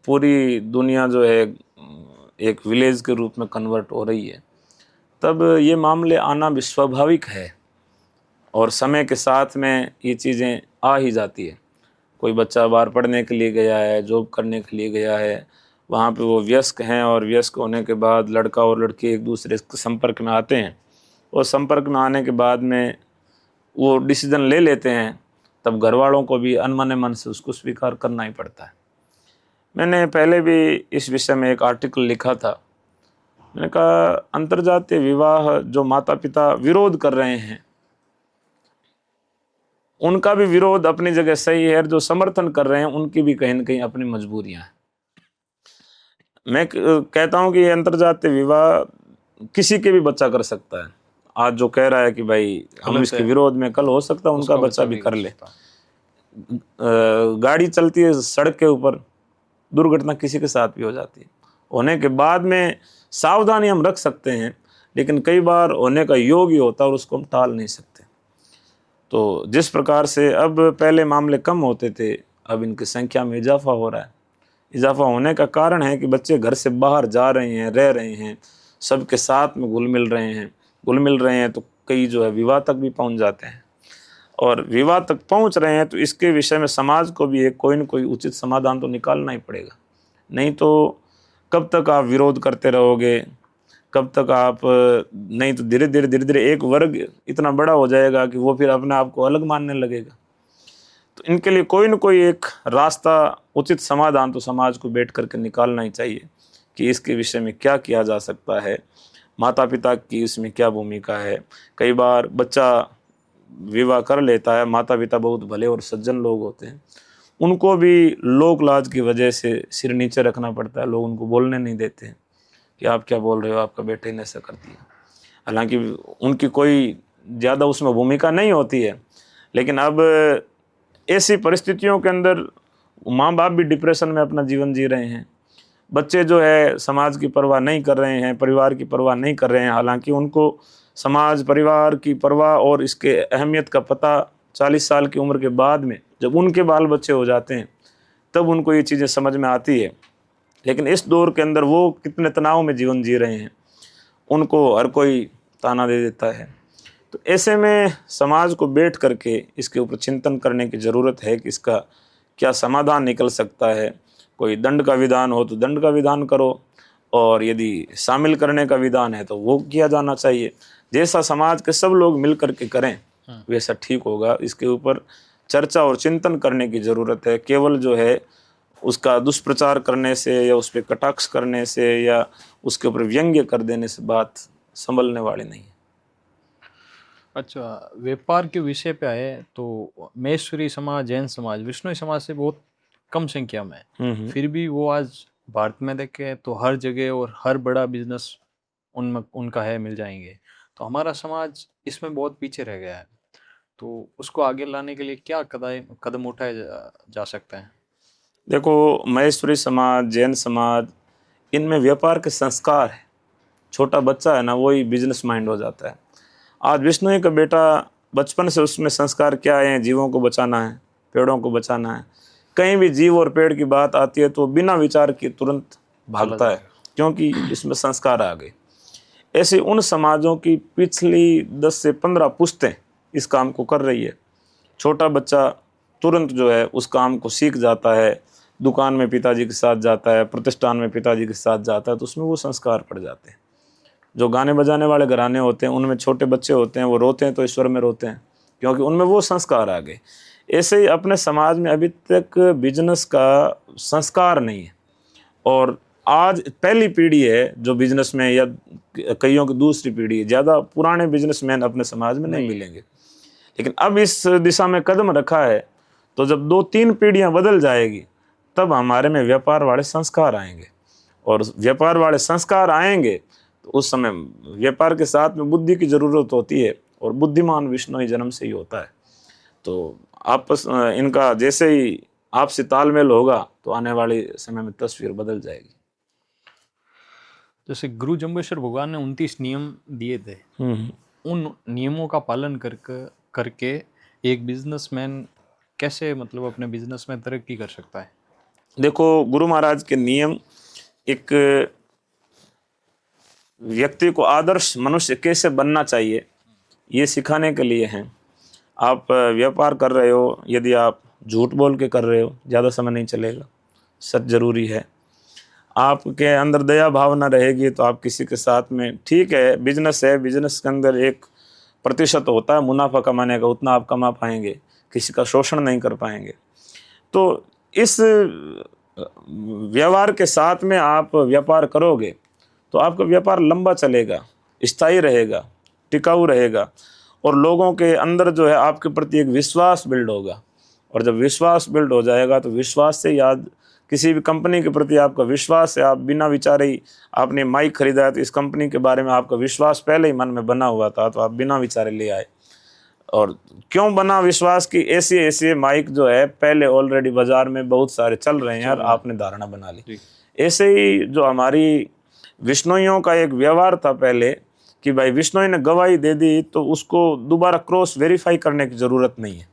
पूरी दुनिया जो है एक विलेज के रूप में कन्वर्ट हो रही है, तब ये मामले आना भी स्वाभाविक है, और समय के साथ में ये चीज़ें आ ही जाती है। कोई बच्चा बाहर पढ़ने के लिए गया है, जॉब करने के लिए गया है, वहाँ पे वो वयस्क हैं, और वयस्क होने के बाद लड़का और लड़की एक दूसरे के संपर्क में आते हैं, और संपर्क में आने के बाद में वो डिसीजन ले लेते हैं, तब घर वालों को भी अनमने मन से उसको स्वीकार करना ही पड़ता है। मैंने पहले भी इस विषय में एक आर्टिकल लिखा था। मैंने कहा, अंतर्जातीय विवाह जो माता पिता विरोध कर रहे हैं, उनका भी विरोध अपनी जगह सही है, और जो समर्थन कर रहे हैं उनकी भी कहीं न कहीं अपनी मजबूरियां हैं। मैं कहता हूं कि अंतर्जातीय विवाह किसी के भी बच्चा कर सकता है। आज जो कह रहा है कि भाई हम इसके विरोध में, कल हो सकता है उनका बच्चा भी कर ले। गाड़ी चलती है सड़क के ऊपर, दुर्घटना किसी के साथ भी हो जाती है। होने के बाद में सावधानी हम रख सकते हैं, लेकिन कई बार होने का योग ही होता है और उसको हम टाल नहीं सकते। तो जिस प्रकार से अब पहले मामले कम होते थे, अब इनकी संख्या में इजाफा हो रहा है। इजाफा होने का कारण है कि बच्चे घर से बाहर जा रहे हैं, रह रहे हैं, सबके साथ में घुल मिल रहे हैं, तो कई जो है विवाह तक भी पहुंच जाते हैं। और विवाह तक पहुंच रहे हैं तो इसके विषय में समाज को भी एक कोई न कोई उचित समाधान तो निकालना ही पड़ेगा। नहीं तो कब तक आप विरोध करते रहोगे, कब तक आप, नहीं तो धीरे धीरे एक वर्ग इतना बड़ा हो जाएगा कि वो फिर अपने आप को अलग मानने लगेगा। तो इनके लिए कोई न कोई एक रास्ता, उचित समाधान तो समाज को बैठ करके निकालना ही चाहिए कि इसके विषय में क्या किया जा सकता है, माता पिता की इसमें क्या भूमिका है। कई बार बच्चा विवाह कर लेता है, माता पिता बहुत भले और सज्जन लोग होते हैं, उनको भी लोक लाज की वजह से सिर नीचे रखना पड़ता है, लोग उनको बोलने नहीं देते हैं। कि आप क्या बोल रहे हो, आपका बेटे ने ऐसा कर दिया। हालांकि उनकी कोई ज़्यादा उसमें भूमिका नहीं होती है, लेकिन अब ऐसी परिस्थितियों के अंदर माँ बाप भी डिप्रेशन में अपना जीवन जी रहे हैं। बच्चे जो है समाज की परवाह नहीं कर रहे हैं, परिवार की परवाह नहीं कर रहे हैं। हालांकि उनको समाज, परिवार की परवाह और इसके अहमियत का पता 40 साल की उम्र के बाद में, जब उनके बाल बच्चे हो जाते हैं, तब उनको ये चीज़ें समझ में आती है। लेकिन इस दौर के अंदर वो कितने तनाव में जीवन जी रहे हैं, उनको हर कोई ताना दे देता है। तो ऐसे में समाज को बैठ करके इसके ऊपर चिंतन करने की ज़रूरत है कि इसका क्या समाधान निकल सकता है। कोई दंड का विधान हो तो दंड का विधान करो, और यदि शामिल करने का विधान है तो वो किया जाना चाहिए। जैसा समाज के सब लोग मिल करके करें वैसा ठीक होगा। इसके ऊपर चर्चा और चिंतन करने की ज़रूरत है। केवल जो है उसका दुष्प्रचार करने से या उस पर कटाक्ष करने से या उसके ऊपर व्यंग्य कर देने से बात संभलने वाली नहीं है। अच्छा, व्यापार के विषय पे आए तो महेश्वरी समाज, जैन समाज, विष्णु समाज से बहुत कम संख्या में है। फिर भी वो आज भारत में देखे तो हर जगह और हर बड़ा बिजनेस उनमें उनका है, मिल जाएंगे। तो हमारा समाज इसमें बहुत पीछे रह गया है। तो उसको आगे लाने के लिए क्या कदम उठाए जा सकते हैं? देखो, महेश्वरी समाज, जैन समाज, इनमें व्यापार के संस्कार है। छोटा बच्चा है ना, वही बिजनेस माइंड हो जाता है। आज विष्णु का बेटा बचपन से उसमें संस्कार क्या है? जीवों को बचाना है, पेड़ों को बचाना है। कहीं भी जीव और पेड़ की बात आती है तो बिना विचार के तुरंत भागता है, क्योंकि इसमें संस्कार आ गए। ऐसे उन समाजों की पिछली 10 से 15 पुश्तें इस काम को कर रही है। छोटा बच्चा तुरंत जो है उस काम को सीख जाता है। दुकान में पिताजी के साथ जाता है, प्रतिष्ठान में पिताजी के साथ जाता है, तो उसमें वो संस्कार पड़ जाते हैं। जो गाने बजाने वाले घराने होते हैं उनमें छोटे बच्चे होते हैं, वो रोते हैं तो ईश्वर में रोते हैं, क्योंकि उनमें वो संस्कार आ गए। ऐसे ही अपने समाज में अभी तक बिजनेस का संस्कार नहीं है, और आज पहली पीढ़ी है जो बिजनेस में, या कईयों की दूसरी पीढ़ी है। ज़्यादा पुराने बिजनेसमैन अपने समाज में नहीं मिलेंगे। लेकिन अब इस दिशा में कदम रखा है, तो जब 2-3 पीढ़ियां बदल जाएगी तब हमारे में व्यापार वाले संस्कार आएंगे, और व्यापार वाले संस्कार आएंगे तो उस समय व्यापार के साथ में बुद्धि की ज़रूरत होती है, और बुद्धिमान विष्णु ही जन्म से ही होता है। तो आपस इनका जैसे ही आपसी तालमेल होगा तो आने वाले समय में तस्वीर बदल जाएगी। जैसे गुरु जम्बेश्वर भगवान ने 29 नियम दिए थे, उन नियमों का पालन करके एक बिजनेसमैन कैसे मतलब अपने बिजनेस में तरक्की कर सकता है? देखो, गुरु महाराज के नियम एक व्यक्ति को आदर्श मनुष्य कैसे बनना चाहिए ये सिखाने के लिए हैं। आप व्यापार कर रहे हो, यदि आप झूठ बोल के कर रहे हो ज़्यादा समय नहीं चलेगा, सच जरूरी है। आपके अंदर दया भावना रहेगी तो आप किसी के साथ में, ठीक है बिजनेस है, बिजनेस के अंदर एक प्रतिशत होता है मुनाफा कमाने का, उतना आप कमा पाएंगे, किसी का शोषण नहीं कर पाएंगे। तो इस व्यवहार के साथ में आप व्यापार करोगे तो आपका व्यापार लंबा चलेगा, स्थायी रहेगा, टिकाऊ रहेगा, और लोगों के अंदर जो है आपके प्रति एक विश्वास बिल्ड होगा। और जब विश्वास बिल्ड हो जाएगा तो विश्वास से याद, किसी भी कंपनी के प्रति आपका विश्वास है, आप बिना विचारे ही आपने माइक खरीदा है तो इस कंपनी के बारे में आपका विश्वास पहले ही मन में बना हुआ था, तो आप बिना विचारे ले आए। और क्यों बना विश्वास की? ऐसे ऐसे माइक जो है पहले ऑलरेडी बाजार में बहुत सारे चल रहे हैं और आपने धारणा बना ली। ऐसे ही जो हमारी विष्णुइयों का एक व्यवहार था पहले कि भाई विष्णु ने गवाही दे दी तो उसको दोबारा क्रॉस वेरीफाई करने की ज़रूरत नहीं है,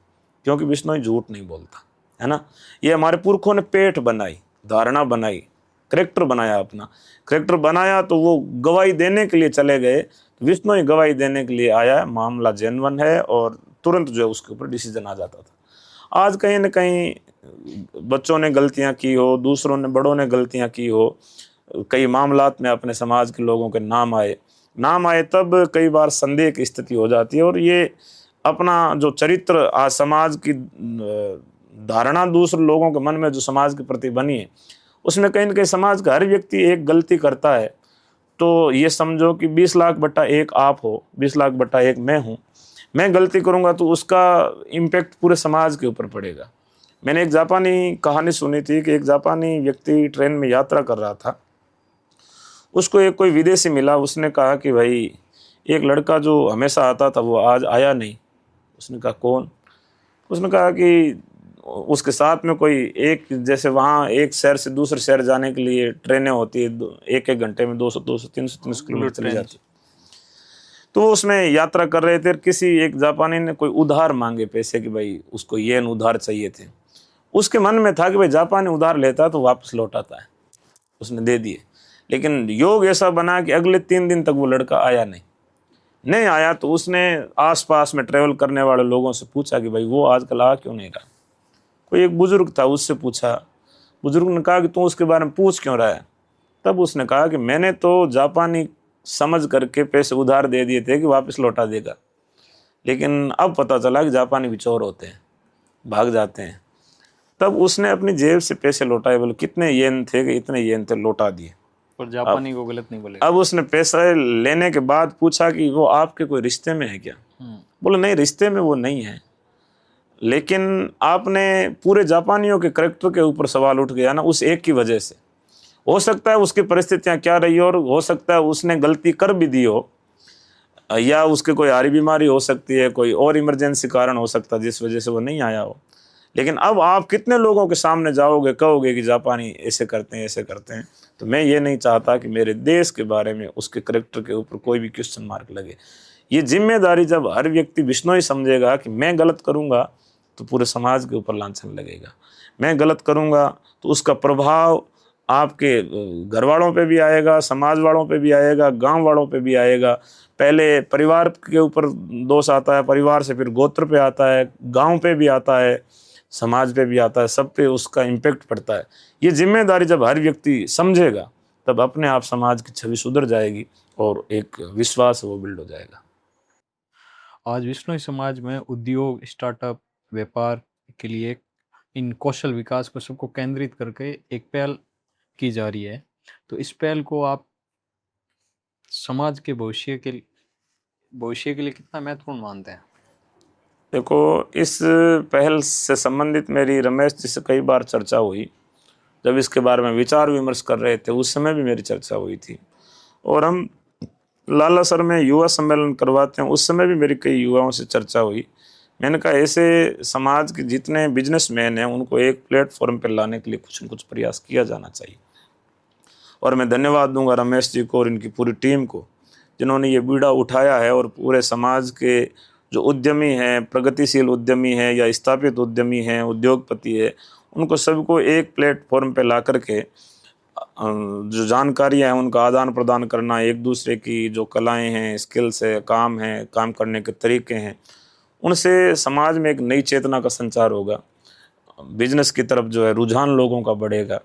क्योंकि विष्णु झूठ नहीं बोलता है ना। ये हमारे पुरखों ने पेट बनाई, धारणा बनाई, करेक्टर बनाया, अपना करेक्टर बनाया, तो वो गवाही देने के लिए चले गए। विष्णु ही गवाही देने के लिए आया, मामला जेन्युइन है, और तुरंत जो है उसके ऊपर डिसीजन आ जाता था। आज कहीं ना कहीं बच्चों ने गलतियां की हो, दूसरों ने, बड़ों ने गलतियां की हो, कई मामलात में अपने समाज के लोगों के नाम आए तब कई बार संदेह की स्थिति हो जाती है। और ये अपना जो चरित्र आज समाज की धारणा दूसरे लोगों के मन में जो समाज के प्रति बनी है, उसमें कहीं ना कहीं समाज का हर व्यक्ति एक गलती करता है। तो ये समझो कि 20 लाख बट्टा 1 आप हो, 20 लाख बट्टा 1 मैं हूँ। मैं गलती करूँगा तो उसका इम्पैक्ट पूरे समाज के ऊपर पड़ेगा। मैंने एक जापानी कहानी सुनी थी कि एक जापानी व्यक्ति ट्रेन में यात्रा कर रहा था। उसको एक कोई विदेशी मिला, उसने कहा कि भाई एक लड़का जो हमेशा आता था वो आज आया नहीं। उसने कहा कौन? उसने कहा कि उसके साथ में कोई एक, जैसे वहाँ एक शहर से दूसरे शहर जाने के लिए ट्रेनें होती है, एक एक घंटे में 200 200 300 किलोमीटर चली जाती। तो वो उसमें यात्रा कर रहे थे, किसी एक जापानी ने कोई उधार मांगे पैसे कि भाई उसको येन उधार चाहिए थे। उसके मन में था कि भाई जापानी उधार लेता तो वापस लौटाता है, उसने दे दिए। लेकिन योग ऐसा बना कि अगले 3 दिन तक वो लड़का आया नहीं आया। तो उसने आसपास में ट्रेवल करने वाले लोगों से पूछा कि भाई वो आजकल आ क्यों नहीं रहा। कोई एक बुजुर्ग था, उससे पूछा। बुजुर्ग ने कहा कि तू उसके बारे में पूछ क्यों रहा है? तब उसने कहा कि मैंने तो जापानी समझ करके पैसे उधार दे दिए थे कि वापस लौटा देगा, लेकिन अब पता चला कि जापानी भी चोर होते हैं, भाग जाते हैं। तब उसने अपनी जेब से पैसे लौटाए, बोले कितने येन थे? कि इतने येन थे, लौटा दिए। और जापानी को गलत नहीं बोलेगा। अब उसने पैसे लेने के बाद पूछा कि वो आपके कोई रिश्ते में है क्या? बोले नहीं, रिश्ते में वो नहीं है, लेकिन आपने पूरे जापानियों के करेक्टर के ऊपर सवाल उठ गया ना उस एक की वजह से। हो सकता है उसकी परिस्थितियां क्या रही हो, और हो सकता है उसने गलती कर भी दी हो, या उसके कोई आरी बीमारी हो सकती है, कोई और इमरजेंसी कारण हो सकता है जिस वजह से वो नहीं आया हो। लेकिन अब आप कितने लोगों के सामने जाओगे, कहोगे कि जापानी ऐसे करते हैं ऐसे करते हैं। तो मैं ये नहीं चाहता कि मेरे देश के बारे में, उसके करेक्टर के ऊपर कोई भी क्वेश्चन मार्क लगे। ये जिम्मेदारी जब हर व्यक्ति बिश्नोई समझेगा कि मैं गलत करूँगा तो पूरे समाज के ऊपर लांछन लगेगा, मैं गलत करूँगा तो उसका प्रभाव आपके घर वालों पे भी आएगा, समाज वालों पे भी आएगा, गांव वालों पे भी आएगा। पहले परिवार के ऊपर दोष आता है, परिवार से फिर गोत्र पे आता है, गांव पे भी आता है, समाज पे भी आता है, सब पे उसका इम्पेक्ट पड़ता है। ये जिम्मेदारी जब हर व्यक्ति समझेगा तब अपने आप समाज की छवि सुधर जाएगी और एक विश्वास वो बिल्ड हो जाएगा। आज विश्नोई समाज में उद्योग, स्टार्टअप, व्यापार के लिए इन कौशल विकास को सबको केंद्रित करके एक पहल की जा रही है। तो इस पहल को आप समाज के भविष्य के लिए कितना महत्वपूर्ण मानते हैं? देखो, इस पहल से संबंधित मेरी रमेश जी से कई बार चर्चा हुई। जब इसके बारे में विचार विमर्श कर रहे थे उस समय भी मेरी चर्चा हुई थी, और हम लालासर में युवा सम्मेलन करवाते हैं उस समय भी मेरी कई युवाओं से चर्चा हुई। मैंने कहा ऐसे समाज के जितने बिजनेसमैन हैं उनको एक प्लेटफॉर्म पर लाने के लिए कुछ न कुछ प्रयास किया जाना चाहिए। और मैं धन्यवाद दूंगा रमेश जी को और इनकी पूरी टीम को, जिन्होंने ये बीड़ा उठाया है और पूरे समाज के जो उद्यमी हैं, प्रगतिशील उद्यमी हैं या स्थापित उद्यमी हैं, उद्योगपति है, उनको सबको एक प्लेटफॉर्म पे ला करके जो जानकारियाँ हैं उनका आदान प्रदान करना, एक दूसरे की जो कलाएं हैं, स्किल्स है, काम है, काम करने के तरीके हैं, उनसे समाज में एक नई चेतना का संचार होगा। बिजनेस की तरफ जो है रुझान लोगों का बढ़ेगा।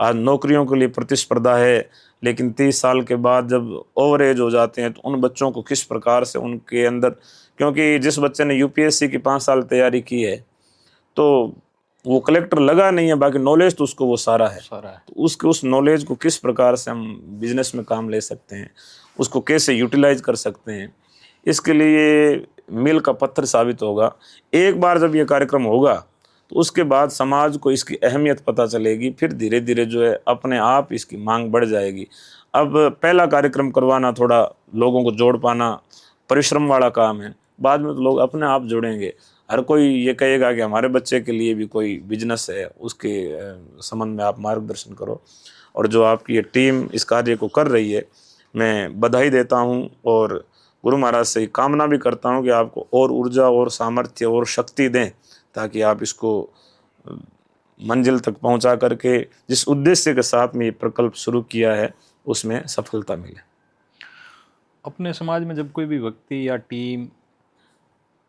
आज नौकरियों के लिए प्रतिस्पर्धा है, लेकिन 30 साल के बाद जब ओवर एज हो जाते हैं तो उन बच्चों को किस प्रकार से उनके अंदर, क्योंकि जिस बच्चे ने यूपीएससी की 5 साल तैयारी की है तो वो कलेक्टर लगा नहीं है, बाकी नॉलेज तो उसको वो सारा है। तो उसके उस नॉलेज को किस प्रकार से हम बिजनेस में काम ले सकते हैं, उसको कैसे यूटिलाइज कर सकते हैं, इसके लिए मील का पत्थर साबित होगा। एक बार जब ये कार्यक्रम होगा तो उसके बाद समाज को इसकी अहमियत पता चलेगी, फिर धीरे धीरे जो है अपने आप इसकी मांग बढ़ जाएगी। अब पहला कार्यक्रम करवाना, थोड़ा लोगों को जोड़ पाना परिश्रम वाला काम है, बाद में तो लोग अपने आप जुड़ेंगे। हर कोई ये कहेगा कि हमारे बच्चे के लिए भी कोई बिजनेस है, उसके संबंध में आप मार्गदर्शन करो। और जो आपकी ये टीम इस कार्य को कर रही है, मैं बधाई देता हूँ और गुरु महाराज से कामना भी करता हूँ कि आपको और ऊर्जा और सामर्थ्य और शक्ति दें, ताकि आप इसको मंजिल तक पहुँचा करके जिस उद्देश्य के साथ में ये प्रकल्प शुरू किया है उसमें सफलता मिले। अपने समाज में जब कोई भी व्यक्ति या टीम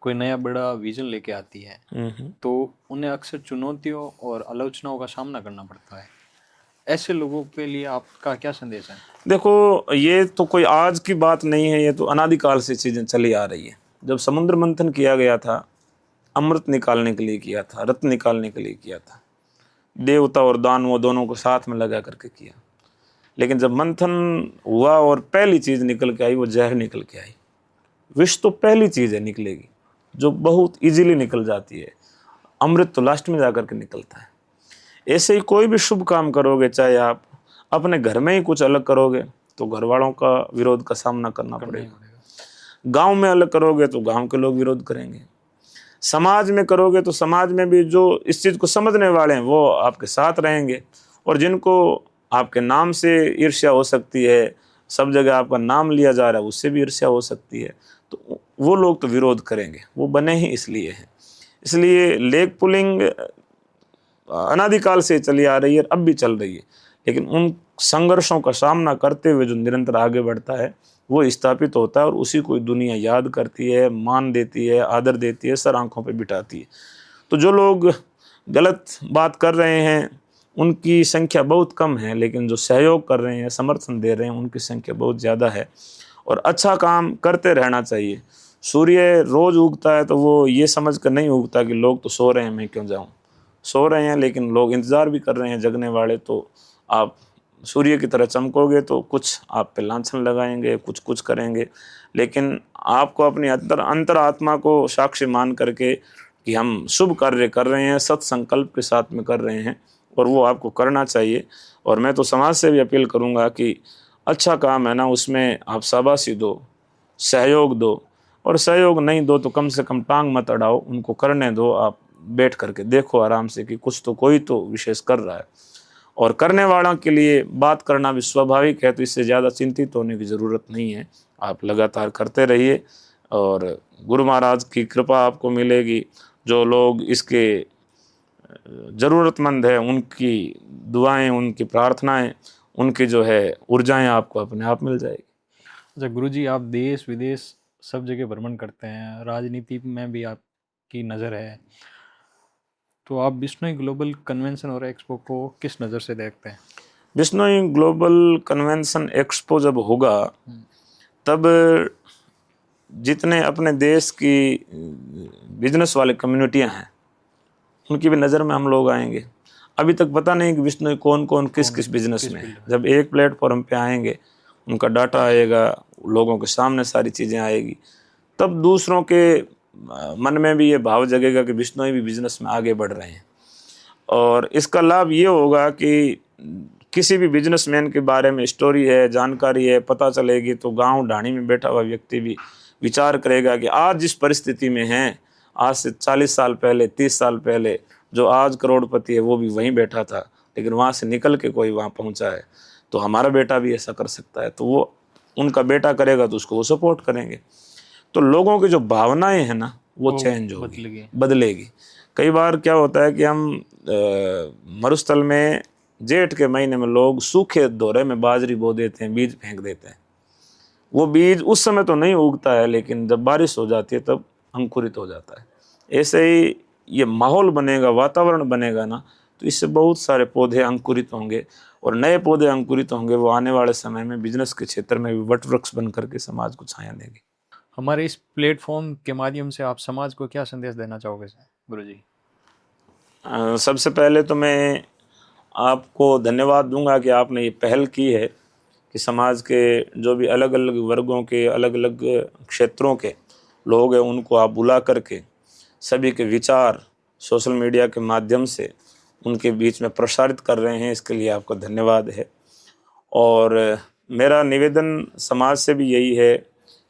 कोई नया बड़ा विजन लेके आती है तो उन्हें अक्सर चुनौतियों और आलोचनाओं का सामना करना पड़ता है। ऐसे लोगों के लिए आपका क्या संदेश है? देखो, ये तो कोई आज की बात नहीं है, ये तो अनादिकाल से चीज़ें चली आ रही है। जब समुद्र मंथन किया गया था, अमृत निकालने के लिए किया था, रत्न निकालने के लिए किया था, देवता और दानवों दोनों को साथ में लगा करके किया। लेकिन जब मंथन हुआ और पहली चीज़ निकल के आई, वो जहर निकल के आई। विष तो पहली चीज़ है निकलेगी, जो बहुत इजीली निकल जाती है। अमृत तो लास्ट में जाकर के निकलता है। ऐसे ही कोई भी शुभ काम करोगे, चाहे आप अपने घर में ही कुछ अलग करोगे, तो घर वालों का विरोध का सामना करना करना ही पड़ेगा। पड़ेगा। गांव में अलग करोगे तो गांव के लोग विरोध करेंगे। समाज में करोगे तो समाज में भी जो इस चीज़ को समझने वाले हैं वो आपके साथ रहेंगे, और जिनको आपके नाम से ईर्ष्या हो सकती है, सब जगह आपका नाम लिया जा रहा है, उससे भी ईर्ष्या हो सकती है, तो वो लोग तो विरोध करेंगे। वो बने ही इसलिए हैं। इसलिए लेग पुलिंग अनादिकाल से चली आ रही है, अब भी चल रही है, लेकिन उन संघर्षों का सामना करते हुए जो निरंतर आगे बढ़ता है वो स्थापित होता है, और उसी को दुनिया याद करती है, मान देती है, आदर देती है, सर आंखों पे बिठाती है। तो जो लोग गलत बात कर रहे हैं उनकी संख्या बहुत कम है, लेकिन जो सहयोग कर रहे हैं, समर्थन दे रहे हैं, उनकी संख्या बहुत ज़्यादा है। और अच्छा काम करते रहना चाहिए। सूर्य रोज़ उगता है तो वो ये समझ कर नहीं उगता कि लोग तो सो रहे हैं, मैं क्यों जाऊँ। सो रहे हैं लेकिन लोग इंतज़ार भी कर रहे हैं जगने वाले। तो आप सूर्य की तरह चमकोगे तो कुछ आप पे लांछन लगाएंगे, कुछ करेंगे, लेकिन आपको अपनी अंतर आत्मा को साक्षी मान करके कि हम शुभ कार्य कर रहे हैं, सत संकल्प के साथ में कर रहे हैं, और वो आपको करना चाहिए। और मैं तो समाज से भी अपील करूँगा कि अच्छा काम है ना, उसमें आप शाबाशी दो, सहयोग दो, और सहयोग नहीं दो तो कम से कम टांग मत अड़ाओ, उनको करने दो। आप बैठ करके देखो आराम से कि कुछ तो कोई तो विशेष कर रहा है, और करने वालों के लिए बात करना भी स्वाभाविक है, तो इससे ज़्यादा चिंतित होने की ज़रूरत नहीं है। आप लगातार करते रहिए और गुरु महाराज की कृपा आपको मिलेगी। जो लोग इसके ज़रूरतमंद है उनकी दुआएं, उनकी प्रार्थनाएं, उनकी जो है ऊर्जाएं आपको अपने आप मिल जाएगी। अच्छा गुरुजी, आप देश विदेश सब जगह भ्रमण करते हैं, राजनीति में भी आपकी नज़र है, तो आप बिश्नोई ग्लोबल कन्वेंशन और एक्सपो को किस नज़र से देखते हैं? बिश्नोई ग्लोबल कन्वेंशन एक्सपो जब होगा तब जितने अपने देश की बिजनेस वाले कम्युनिटियां हैं उनकी भी नज़र में हम लोग आएंगे। अभी तक पता नहीं कि बिश्नोई कौन कौन किस किस बिजनेस में है। जब एक प्लेटफॉर्म पे आएंगे, उनका डाटा आएगा, लोगों के सामने सारी चीज़ें आएगी, तब दूसरों के मन में भी ये भाव जगेगा कि बिश्नोई भी बिजनेस में आगे बढ़ रहे हैं। और इसका लाभ ये होगा कि किसी भी बिजनेसमैन के बारे में स्टोरी है, जानकारी है, पता चलेगी, तो गांव ढाणी में बैठा हुआ व्यक्ति भी विचार करेगा कि आज जिस परिस्थिति में हैं, आज से 40 साल पहले, 30 साल पहले जो आज करोड़पति है वो भी वहीं बैठा था, लेकिन वहाँ से निकल के कोई वहाँ पहुँचा है, तो हमारा बेटा भी ऐसा कर सकता है। तो वो उनका बेटा करेगा तो उसको वो सपोर्ट करेंगे। तो लोगों की जो भावनाएं हैं ना वो चेंज होगी, बदलेगी। कई बार क्या होता है कि हम मरुस्थल में जेठ के महीने में लोग सूखे दौरे में बाजरी बो देते हैं, बीज फेंक देते हैं। वो बीज उस समय तो नहीं उगता है, लेकिन जब बारिश हो जाती है तब अंकुरित हो जाता है। ऐसे ही ये माहौल बनेगा, वातावरण बनेगा ना, तो इससे बहुत सारे पौधे अंकुरित होंगे, और नए पौधे अंकुरित होंगे, वो आने वाले समय में बिजनेस के क्षेत्र में भी वटवृक्ष बन करके समाज को छाया देंगे। हमारे इस प्लेटफॉर्म के माध्यम से आप समाज को क्या संदेश देना चाहोगे गुरुजी? सबसे पहले तो मैं आपको धन्यवाद दूंगा कि आपने ये पहल की है कि समाज के जो भी अलग अलग वर्गों के, अलग अलग क्षेत्रों के लोग हैं, उनको आप बुला करके सभी के विचार सोशल मीडिया के माध्यम से उनके बीच में प्रसारित कर रहे हैं। इसके लिए आपका धन्यवाद है। और मेरा निवेदन समाज से भी यही है,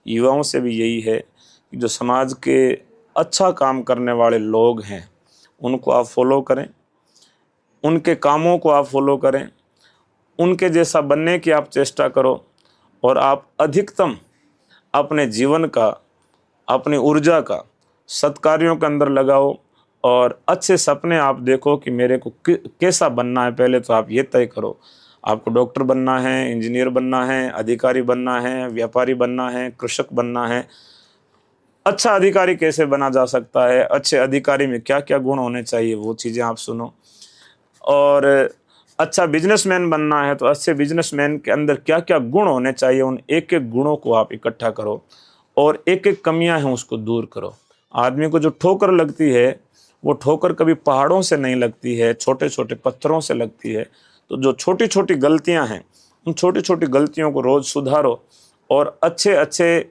युवाओं से भी यही है कि जो समाज के अच्छा काम करने वाले लोग हैं उनको आप फॉलो करें, उनके कामों को आप फॉलो करें, उनके जैसा बनने की आप चेष्टा करो, और आप अधिकतम अपने जीवन का, अपनी ऊर्जा का सत्कार्यों के अंदर लगाओ, और अच्छे सपने आप देखो कि मेरे को कैसा बनना है। पहले तो आप ये तय करो, आपको डॉक्टर बनना है, इंजीनियर बनना है, अधिकारी बनना है, व्यापारी बनना है, कृषक बनना है। अच्छा अधिकारी कैसे बना जा सकता है, अच्छे अधिकारी में क्या क्या गुण होने चाहिए, वो चीज़ें आप सुनो। और अच्छा बिजनेसमैन बनना है तो अच्छे बिजनेसमैन के अंदर क्या क्या गुण होने चाहिए, उन एक एक गुणों को आप इकट्ठा करो, और एक एक कमियां हैं उसको दूर करो। आदमी को जो ठोकर लगती है वो ठोकर कभी पहाड़ों से नहीं लगती है, छोटे छोटे पत्थरों से लगती है। तो जो छोटी छोटी गलतियां हैं, उन छोटी छोटी गलतियों को रोज़ सुधारो, और अच्छे अच्छे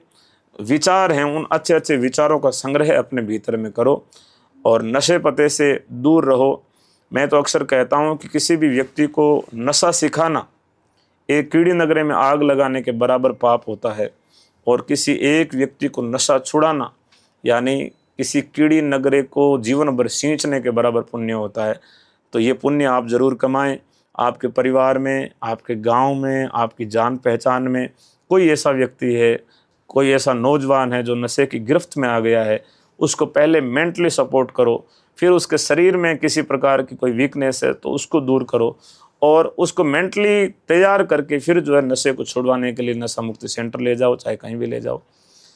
विचार हैं, उन अच्छे अच्छे विचारों का संग्रह अपने भीतर में करो, और नशे पते से दूर रहो। मैं तो अक्सर कहता हूँ कि किसी भी व्यक्ति को नशा सिखाना एक कीड़ी नगरे में आग लगाने के बराबर पाप होता है। और किसी एक व्यक्ति को नशा छुड़ाना यानी किसी कीड़ी नगरे को जीवन भर सींचने के बराबर पुण्य होता है। तो ये पुण्य आप ज़रूर कमाएं। आपके परिवार में, आपके गांव में, आपकी जान पहचान में कोई ऐसा व्यक्ति है, कोई ऐसा नौजवान है जो नशे की गिरफ्त में आ गया है, उसको पहले मेंटली सपोर्ट करो, फिर उसके शरीर में किसी प्रकार की कोई वीकनेस है तो उसको दूर करो, और उसको मेंटली तैयार करके फिर जो है नशे को छुड़वाने के लिए नशा मुक्ति सेंटर ले जाओ, चाहे कहीं भी ले जाओ।